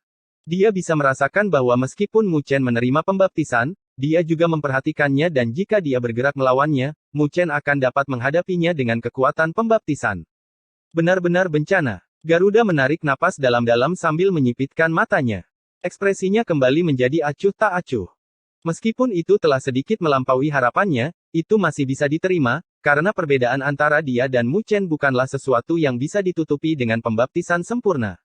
Dia bisa merasakan bahwa meskipun Mu Chen menerima pembaptisan, dia juga memperhatikannya dan jika dia bergerak melawannya, Mu Chen akan dapat menghadapinya dengan kekuatan pembaptisan. Benar-benar bencana. Garuda menarik napas dalam-dalam sambil menyipitkan matanya. Ekspresinya kembali menjadi acuh tak acuh. Meskipun itu telah sedikit melampaui harapannya, itu masih bisa diterima, karena perbedaan antara dia dan Mu Chen bukanlah sesuatu yang bisa ditutupi dengan pembaptisan sempurna.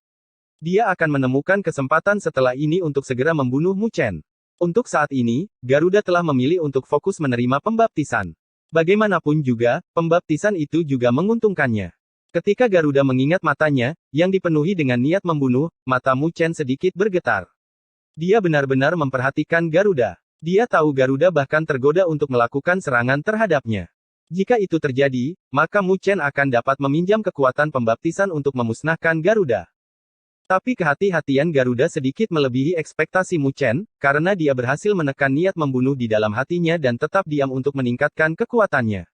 Dia akan menemukan kesempatan setelah ini untuk segera membunuh Mu Chen. Untuk saat ini, Garuda telah memilih untuk fokus menerima pembaptisan. Bagaimanapun juga, pembaptisan itu juga menguntungkannya. Ketika Garuda mengingat matanya, yang dipenuhi dengan niat membunuh, mata Mu Chen sedikit bergetar. Dia benar-benar memperhatikan Garuda. Dia tahu Garuda bahkan tergoda untuk melakukan serangan terhadapnya. Jika itu terjadi, maka Mu Chen akan dapat meminjam kekuatan pembaptisan untuk memusnahkan Garuda. Tapi kehati-hatian Garuda sedikit melebihi ekspektasi Mu Chen, karena dia berhasil menekan niat membunuh di dalam hatinya dan tetap diam untuk meningkatkan kekuatannya.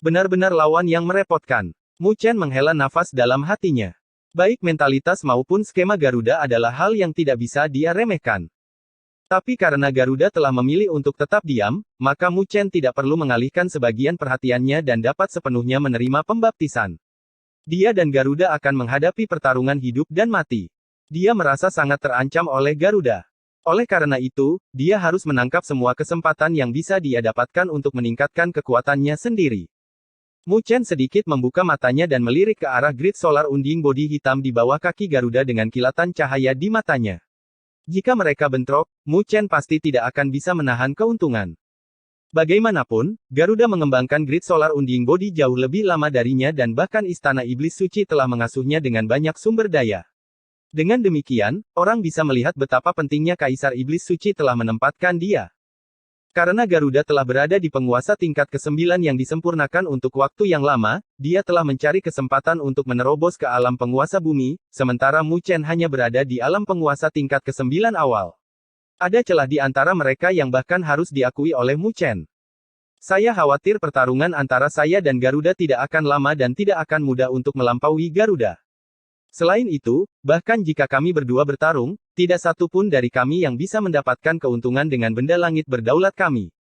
Benar-benar lawan yang merepotkan. Mu Chen menghela nafas dalam hatinya. Baik mentalitas maupun skema Garuda adalah hal yang tidak bisa dia remehkan. Tapi karena Garuda telah memilih untuk tetap diam, maka Mu Chen tidak perlu mengalihkan sebagian perhatiannya dan dapat sepenuhnya menerima pembaptisan. Dia dan Garuda akan menghadapi pertarungan hidup dan mati. Dia merasa sangat terancam oleh Garuda. Oleh karena itu, dia harus menangkap semua kesempatan yang bisa dia dapatkan untuk meningkatkan kekuatannya sendiri. Mu Chen sedikit membuka matanya dan melirik ke arah Great Solar Unding Body hitam di bawah kaki Garuda dengan kilatan cahaya di matanya. Jika mereka bentrok, Mu Chen pasti tidak akan bisa menahan keuntungan. Bagaimanapun, Garuda mengembangkan Great Solar Unding Body jauh lebih lama darinya dan bahkan Istana Iblis Suci telah mengasuhnya dengan banyak sumber daya. Dengan demikian, orang bisa melihat betapa pentingnya Kaisar Iblis Suci telah menempatkan dia. Karena Garuda telah berada di penguasa tingkat ke-9 yang disempurnakan untuk waktu yang lama, dia telah mencari kesempatan untuk menerobos ke alam penguasa bumi, sementara Mu Chen hanya berada di alam penguasa tingkat ke-9 awal. Ada celah di antara mereka yang bahkan harus diakui oleh Mu Chen. Saya khawatir pertarungan antara saya dan Garuda tidak akan lama dan tidak akan mudah untuk melampaui Garuda. Selain itu, bahkan jika kami berdua bertarung, tidak satu pun dari kami yang bisa mendapatkan keuntungan dengan benda langit berdaulat kami.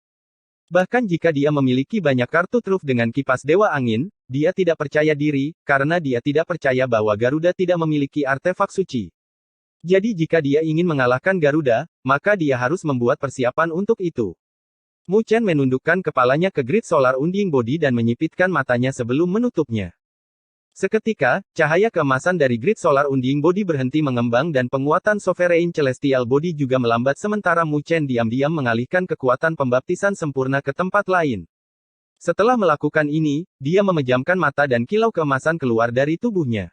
Bahkan jika dia memiliki banyak kartu truf dengan kipas Dewa Angin, dia tidak percaya diri, karena dia tidak percaya bahwa Garuda tidak memiliki artefak suci. Jadi jika dia ingin mengalahkan Garuda, maka dia harus membuat persiapan untuk itu. Mu Chen menundukkan kepalanya ke Grid Solar Unding Body dan menyipitkan matanya sebelum menutupnya. Seketika, cahaya keemasan dari Grid Solar Unding Body berhenti mengembang dan penguatan Sovereign Celestial Body juga melambat sementara Mu Chen diam-diam mengalihkan kekuatan pembaptisan sempurna ke tempat lain. Setelah melakukan ini, dia memejamkan mata dan kilau keemasan keluar dari tubuhnya.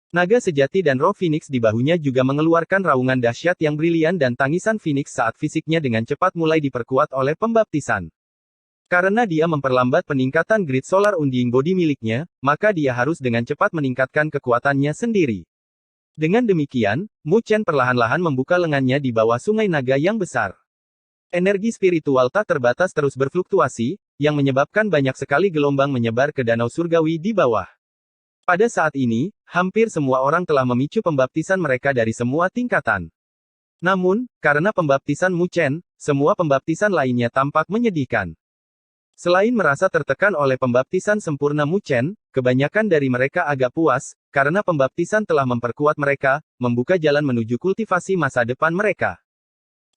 Naga sejati dan roh Phoenix di bahunya juga mengeluarkan raungan dahsyat yang brilian dan tangisan Phoenix saat fisiknya dengan cepat mulai diperkuat oleh pembaptisan. Karena dia memperlambat peningkatan Grid Solar Unding Body miliknya, maka dia harus dengan cepat meningkatkan kekuatannya sendiri. Dengan demikian, Mu Chen perlahan-lahan membuka lengannya di bawah sungai naga yang besar. Energi spiritual tak terbatas terus berfluktuasi, yang menyebabkan banyak sekali gelombang menyebar ke danau surgawi di bawah. Pada saat ini, hampir semua orang telah memicu pembaptisan mereka dari semua tingkatan. Namun, karena pembaptisan Mu Chen, semua pembaptisan lainnya tampak menyedihkan. Selain merasa tertekan oleh pembaptisan sempurna Mu Chen, kebanyakan dari mereka agak puas, karena pembaptisan telah memperkuat mereka, membuka jalan menuju kultivasi masa depan mereka.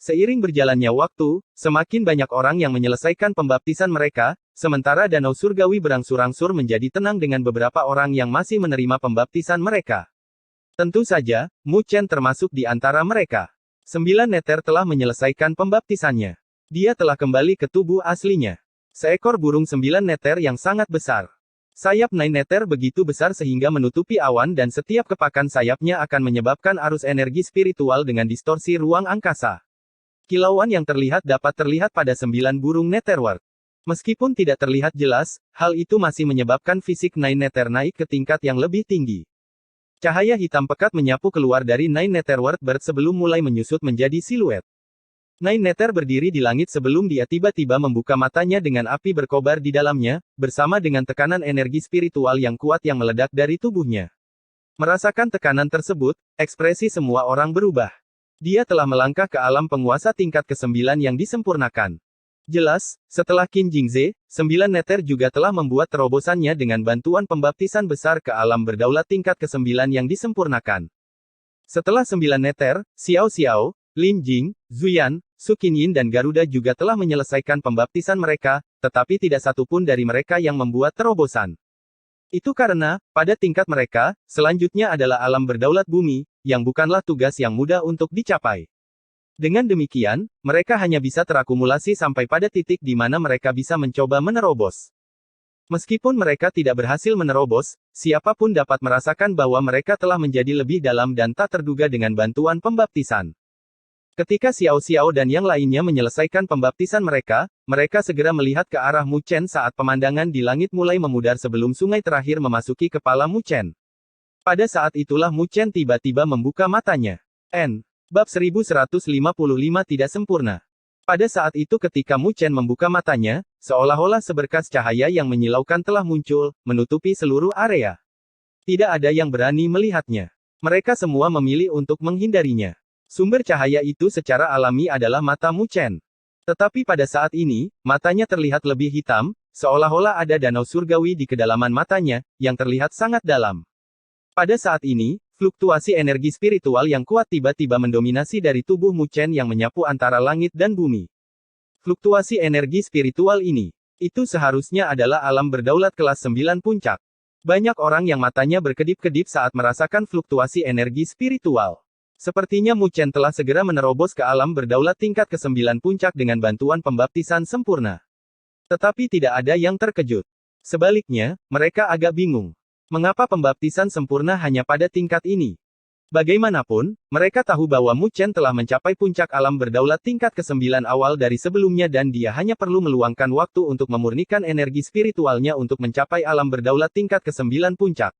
Seiring berjalannya waktu, semakin banyak orang yang menyelesaikan pembaptisan mereka, sementara danau surgawi berangsur-angsur menjadi tenang dengan beberapa orang yang masih menerima pembaptisan mereka. Tentu saja, Mu Chen termasuk di antara mereka. 9 neter telah menyelesaikan pembaptisannya. Dia telah kembali ke tubuh aslinya. Seekor burung 9 neter yang sangat besar. Sayap 9 neter begitu besar sehingga menutupi awan dan setiap kepakan sayapnya akan menyebabkan arus energi spiritual dengan distorsi ruang angkasa. Kilauan yang terlihat dapat terlihat pada 9 burung netherworld. Meskipun tidak terlihat jelas, hal itu masih menyebabkan fisik 9 neter naik ke tingkat yang lebih tinggi. Cahaya hitam pekat menyapu keluar dari 9 netherworld bird sebelum mulai menyusut menjadi siluet. 9 neter berdiri di langit sebelum dia tiba-tiba membuka matanya dengan api berkobar di dalamnya, bersama dengan tekanan energi spiritual yang kuat yang meledak dari tubuhnya. Merasakan tekanan tersebut, ekspresi semua orang berubah. Dia telah melangkah ke alam penguasa tingkat ke-9 yang disempurnakan. Jelas, setelah Qin Jingze, 9 neter juga telah membuat terobosannya dengan bantuan pembaptisan besar ke alam berdaulat tingkat ke-9 yang disempurnakan. Setelah 9 neter, Xiao Xiao, Lin Jing, Zuyan, Su Qinyin dan Garuda juga telah menyelesaikan pembaptisan mereka, tetapi tidak satu pun dari mereka yang membuat terobosan. Itu karena, pada tingkat mereka, selanjutnya adalah alam berdaulat bumi, yang bukanlah tugas yang mudah untuk dicapai. Dengan demikian, mereka hanya bisa terakumulasi sampai pada titik di mana mereka bisa mencoba menerobos. Meskipun mereka tidak berhasil menerobos, siapapun dapat merasakan bahwa mereka telah menjadi lebih dalam dan tak terduga dengan bantuan pembaptisan. Ketika Xiao Xiao dan yang lainnya menyelesaikan pembaptisan mereka, mereka segera melihat ke arah Mu Chen saat pemandangan di langit mulai memudar sebelum sungai terakhir memasuki kepala Mu Chen. Pada saat itulah Mu Chen tiba-tiba membuka matanya. Bab 1155 tidak sempurna. Pada saat itu ketika Mu Chen membuka matanya, seolah-olah seberkas cahaya yang menyilaukan telah muncul, menutupi seluruh area. Tidak ada yang berani melihatnya. Mereka semua memilih untuk menghindarinya. Sumber cahaya itu secara alami adalah mata Mu Chen. Tetapi pada saat ini, matanya terlihat lebih hitam, seolah-olah ada danau surgawi di kedalaman matanya, yang terlihat sangat dalam. Pada saat ini, fluktuasi energi spiritual yang kuat tiba-tiba mendominasi dari tubuh Mu Chen yang menyapu antara langit dan bumi. Fluktuasi energi spiritual ini, itu seharusnya adalah alam berdaulat kelas 9 puncak. Banyak orang yang matanya berkedip-kedip saat merasakan fluktuasi energi spiritual. Sepertinya Mu Chen telah segera menerobos ke alam berdaulat tingkat ke-9 puncak dengan bantuan pembaptisan sempurna. Tetapi tidak ada yang terkejut. Sebaliknya, mereka agak bingung. Mengapa pembaptisan sempurna hanya pada tingkat ini? Bagaimanapun, mereka tahu bahwa Mu Chen telah mencapai puncak alam berdaulat tingkat ke-9 awal dari sebelumnya dan dia hanya perlu meluangkan waktu untuk memurnikan energi spiritualnya untuk mencapai alam berdaulat tingkat ke-9 puncak.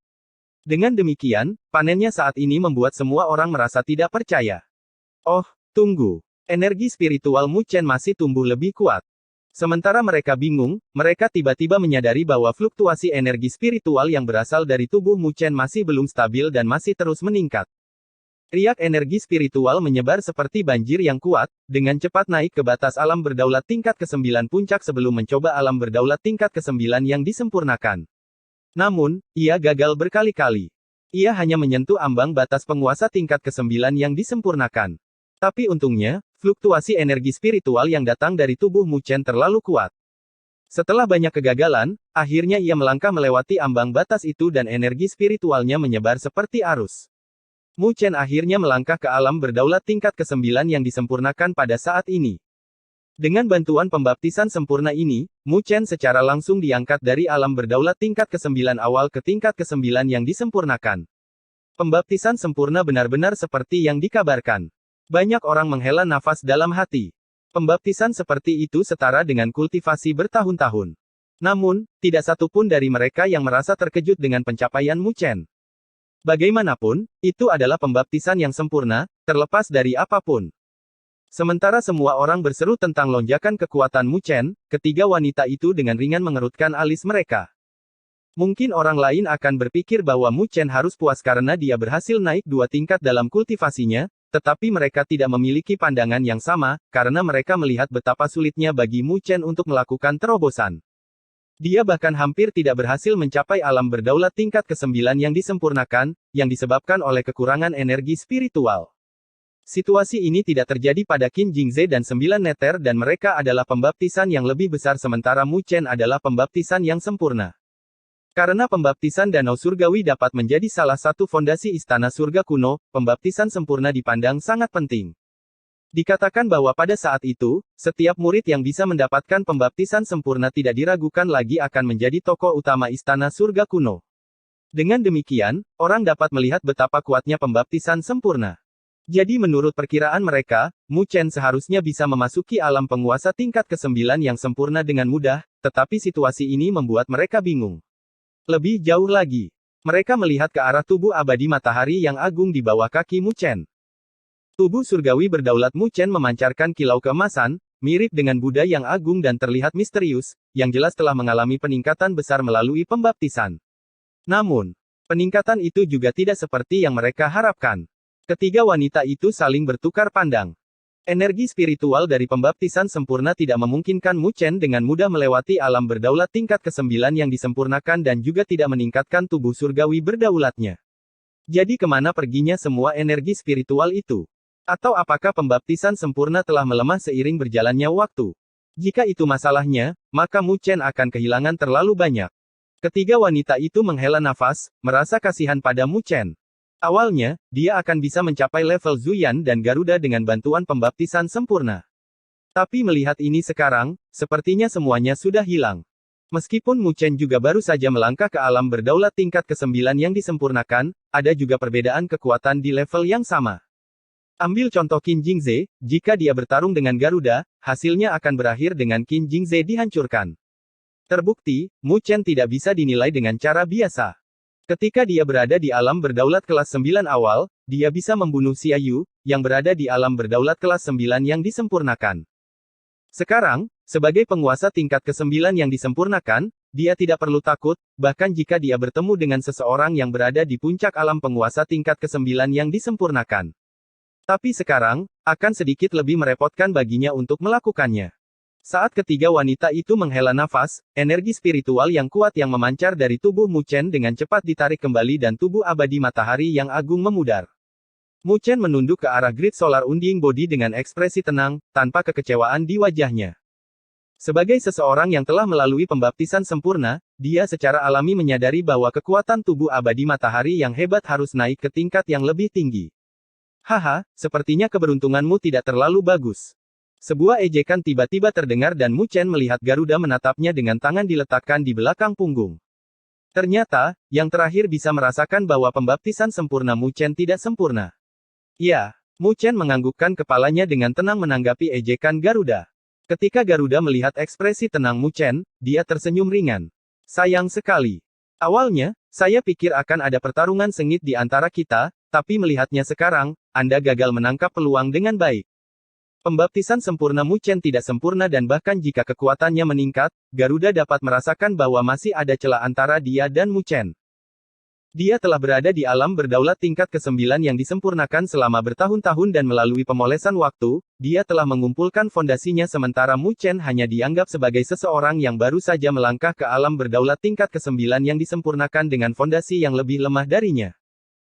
Dengan demikian, panennya saat ini membuat semua orang merasa tidak percaya. Oh, tunggu. Energi spiritual Mu Chen masih tumbuh lebih kuat. Sementara mereka bingung, mereka tiba-tiba menyadari bahwa fluktuasi energi spiritual yang berasal dari tubuh Mu Chen masih belum stabil dan masih terus meningkat. Riak energi spiritual menyebar seperti banjir yang kuat, dengan cepat naik ke batas alam berdaulat tingkat ke-9 puncak sebelum mencoba alam berdaulat tingkat ke-9 yang disempurnakan. Namun, ia gagal berkali-kali. Ia hanya menyentuh ambang batas penguasa tingkat ke-9 yang disempurnakan. Tapi untungnya, fluktuasi energi spiritual yang datang dari tubuh Mu Chen terlalu kuat. Setelah banyak kegagalan, akhirnya ia melangkah melewati ambang batas itu dan energi spiritualnya menyebar seperti arus. Mu Chen akhirnya melangkah ke alam berdaulat tingkat ke-9 yang disempurnakan pada saat ini. Dengan bantuan pembaptisan sempurna ini, Mu Chen secara langsung diangkat dari alam berdaulat tingkat ke-9 awal ke tingkat ke-9 yang disempurnakan. Pembaptisan sempurna benar-benar seperti yang dikabarkan. Banyak orang menghela nafas dalam hati. Pembaptisan seperti itu setara dengan kultivasi bertahun-tahun. Namun, tidak satu pun dari mereka yang merasa terkejut dengan pencapaian Mu Chen. Bagaimanapun, itu adalah pembaptisan yang sempurna, terlepas dari apapun. Sementara semua orang berseru tentang lonjakan kekuatan Mu Chen, ketiga wanita itu dengan ringan mengerutkan alis mereka. Mungkin orang lain akan berpikir bahwa Mu Chen harus puas karena dia berhasil naik 2 tingkat dalam kultivasinya, tetapi mereka tidak memiliki pandangan yang sama, karena mereka melihat betapa sulitnya bagi Mu Chen untuk melakukan terobosan. Dia bahkan hampir tidak berhasil mencapai alam berdaulat tingkat ke-9 yang disempurnakan, yang disebabkan oleh kekurangan energi spiritual. Situasi ini tidak terjadi pada Qin Jingze dan 9 neter dan mereka adalah pembaptisan yang lebih besar sementara Mu Chen adalah pembaptisan yang sempurna. Karena pembaptisan Danau Surgawi dapat menjadi salah satu fondasi Istana Surga kuno, pembaptisan sempurna dipandang sangat penting. Dikatakan bahwa pada saat itu, setiap murid yang bisa mendapatkan pembaptisan sempurna tidak diragukan lagi akan menjadi tokoh utama Istana Surga kuno. Dengan demikian, orang dapat melihat betapa kuatnya pembaptisan sempurna. Jadi menurut perkiraan mereka, Mu Chen seharusnya bisa memasuki alam penguasa tingkat ke-9 yang sempurna dengan mudah, tetapi situasi ini membuat mereka bingung. Lebih jauh lagi, mereka melihat ke arah tubuh abadi matahari yang agung di bawah kaki Mu Chen. Tubuh surgawi berdaulat Mu Chen memancarkan kilau keemasan, mirip dengan Buddha yang agung dan terlihat misterius, yang jelas telah mengalami peningkatan besar melalui pembaptisan. Namun, peningkatan itu juga tidak seperti yang mereka harapkan. Ketiga wanita itu saling bertukar pandang. Energi spiritual dari pembaptisan sempurna tidak memungkinkan Mu Chen dengan mudah melewati alam berdaulat tingkat ke-9 yang disempurnakan dan juga tidak meningkatkan tubuh surgawi berdaulatnya. Jadi kemana perginya semua energi spiritual itu? Atau apakah pembaptisan sempurna telah melemah seiring berjalannya waktu? Jika itu masalahnya, maka Mu Chen akan kehilangan terlalu banyak. Ketiga wanita itu menghela nafas, merasa kasihan pada Mu Chen. Awalnya, dia akan bisa mencapai level Zuyan dan Garuda dengan bantuan pembaptisan sempurna. Tapi melihat ini sekarang, sepertinya semuanya sudah hilang. Meskipun Mu Chen juga baru saja melangkah ke alam berdaulat tingkat ke-9 yang disempurnakan, ada juga perbedaan kekuatan di level yang sama. Ambil contoh Qin Jingze, jika dia bertarung dengan Garuda, hasilnya akan berakhir dengan Qin Jingze dihancurkan. Terbukti, Mu Chen tidak bisa dinilai dengan cara biasa. Ketika dia berada di alam berdaulat kelas 9 awal, dia bisa membunuh Xia Yu, yang berada di alam berdaulat kelas 9 yang disempurnakan. Sekarang, sebagai penguasa tingkat ke-9 yang disempurnakan, dia tidak perlu takut, bahkan jika dia bertemu dengan seseorang yang berada di puncak alam penguasa tingkat ke-9 yang disempurnakan. Tapi sekarang, akan sedikit lebih merepotkan baginya untuk melakukannya. Saat ketiga wanita itu menghela nafas, energi spiritual yang kuat yang memancar dari tubuh Mu Chen dengan cepat ditarik kembali dan tubuh abadi matahari yang agung memudar. Mu Chen menunduk ke arah grid solar unding body dengan ekspresi tenang, tanpa kekecewaan di wajahnya. Sebagai seseorang yang telah melalui pembaptisan sempurna, dia secara alami menyadari bahwa kekuatan tubuh abadi matahari yang hebat harus naik ke tingkat yang lebih tinggi. Haha, sepertinya keberuntunganmu tidak terlalu bagus. Sebuah ejekan tiba-tiba terdengar dan Mu Chen melihat Garuda menatapnya dengan tangan diletakkan di belakang punggung. Ternyata, yang terakhir bisa merasakan bahwa pembaptisan sempurna Mu Chen tidak sempurna. Ya, Mu Chen menganggukkan kepalanya dengan tenang menanggapi ejekan Garuda. Ketika Garuda melihat ekspresi tenang Mu Chen, dia tersenyum ringan. Sayang sekali. Awalnya, saya pikir akan ada pertarungan sengit di antara kita, tapi melihatnya sekarang, Anda gagal menangkap peluang dengan baik. Pembaptisan sempurna Mu Chen tidak sempurna dan bahkan jika kekuatannya meningkat, Garuda dapat merasakan bahwa masih ada celah antara dia dan Mu Chen. Dia telah berada di alam berdaulat tingkat ke-9 yang disempurnakan selama bertahun-tahun dan melalui pemolesan waktu, dia telah mengumpulkan fondasinya sementara Mu Chen hanya dianggap sebagai seseorang yang baru saja melangkah ke alam berdaulat tingkat ke-9 yang disempurnakan dengan fondasi yang lebih lemah darinya.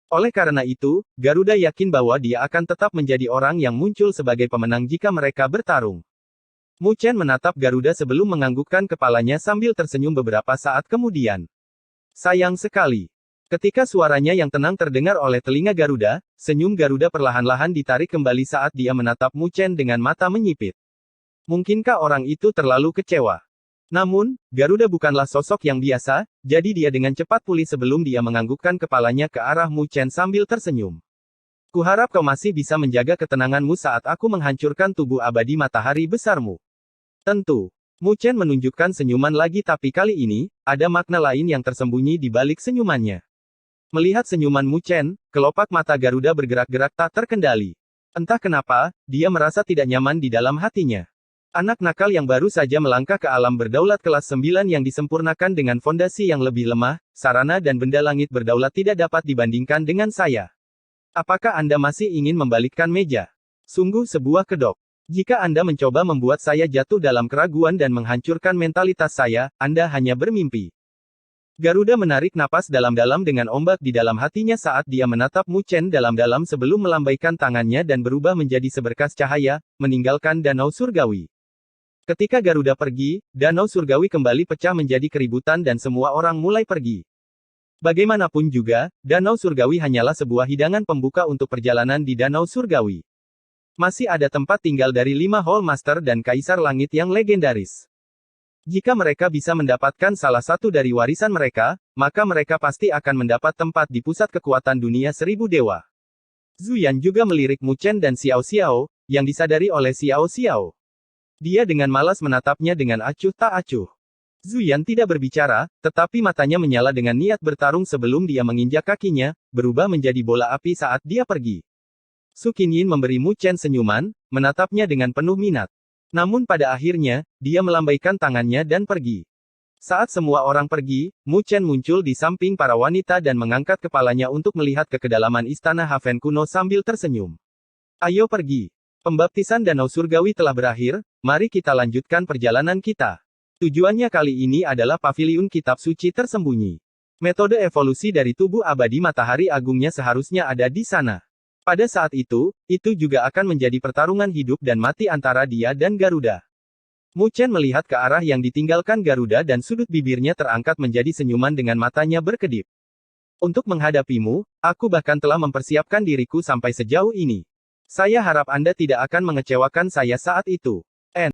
Oleh karena itu, Garuda yakin bahwa dia akan tetap menjadi orang yang muncul sebagai pemenang jika mereka bertarung. Mu Chen menatap Garuda sebelum menganggukkan kepalanya sambil tersenyum beberapa saat kemudian. Sayang sekali. Ketika suaranya yang tenang terdengar oleh telinga Garuda, senyum Garuda perlahan-lahan ditarik kembali saat dia menatap Mu Chen dengan mata menyipit. Mungkinkah orang itu terlalu kecewa? Namun, Garuda bukanlah sosok yang biasa, jadi dia dengan cepat pulih sebelum dia menganggukkan kepalanya ke arah Mu Chen sambil tersenyum. Kuharap kau masih bisa menjaga ketenanganmu saat aku menghancurkan tubuh abadi matahari besarmu. Tentu. Mu Chen menunjukkan senyuman lagi tapi kali ini, ada makna lain yang tersembunyi di balik senyumannya. Melihat senyuman Mu Chen, kelopak mata Garuda bergerak-gerak tak terkendali. Entah kenapa, dia merasa tidak nyaman di dalam hatinya. Anak nakal yang baru saja melangkah ke alam berdaulat kelas 9 yang disempurnakan dengan fondasi yang lebih lemah, sarana dan benda langit berdaulat tidak dapat dibandingkan dengan saya. Apakah Anda masih ingin membalikkan meja? Sungguh sebuah kedok. Jika Anda mencoba membuat saya jatuh dalam keraguan dan menghancurkan mentalitas saya, Anda hanya bermimpi. Garuda menarik napas dalam-dalam dengan ombak di dalam hatinya saat dia menatap Mu Chen dalam-dalam sebelum melambaikan tangannya dan berubah menjadi seberkas cahaya, meninggalkan danau surgawi. Ketika Garuda pergi, danau surgawi kembali pecah menjadi keributan dan semua orang mulai pergi. Bagaimanapun juga, danau surgawi hanyalah sebuah hidangan pembuka untuk perjalanan di danau surgawi. Masih ada tempat tinggal dari 5 Hall Master dan Kaisar Langit yang legendaris. Jika mereka bisa mendapatkan salah satu dari warisan mereka, maka mereka pasti akan mendapat tempat di pusat kekuatan dunia 1000 dewa. Zuyan juga melirik Mu Chen dan Xiao Xiao, yang disadari oleh Xiao Xiao. Dia dengan malas menatapnya dengan acuh tak acuh. Zuyan tidak berbicara, tetapi matanya menyala dengan niat bertarung sebelum dia menginjak kakinya, berubah menjadi bola api saat dia pergi. Su Qinyin memberi Mu Chen senyuman, menatapnya dengan penuh minat. Namun pada akhirnya, dia melambaikan tangannya dan pergi. Saat semua orang pergi, Mu Chen muncul di samping para wanita dan mengangkat kepalanya untuk melihat ke kedalaman istana Haven kuno sambil tersenyum. Ayo pergi. Pembaptisan danau surgawi telah berakhir, mari kita lanjutkan perjalanan kita. Tujuannya kali ini adalah paviliun kitab suci tersembunyi. Metode evolusi dari tubuh abadi matahari agungnya seharusnya ada di sana. Pada saat itu juga akan menjadi pertarungan hidup dan mati antara dia dan Garuda. Mu Chen melihat ke arah yang ditinggalkan Garuda dan sudut bibirnya terangkat menjadi senyuman dengan matanya berkedip. Untuk menghadapimu, aku bahkan telah mempersiapkan diriku sampai sejauh ini. Saya harap Anda tidak akan mengecewakan saya saat itu.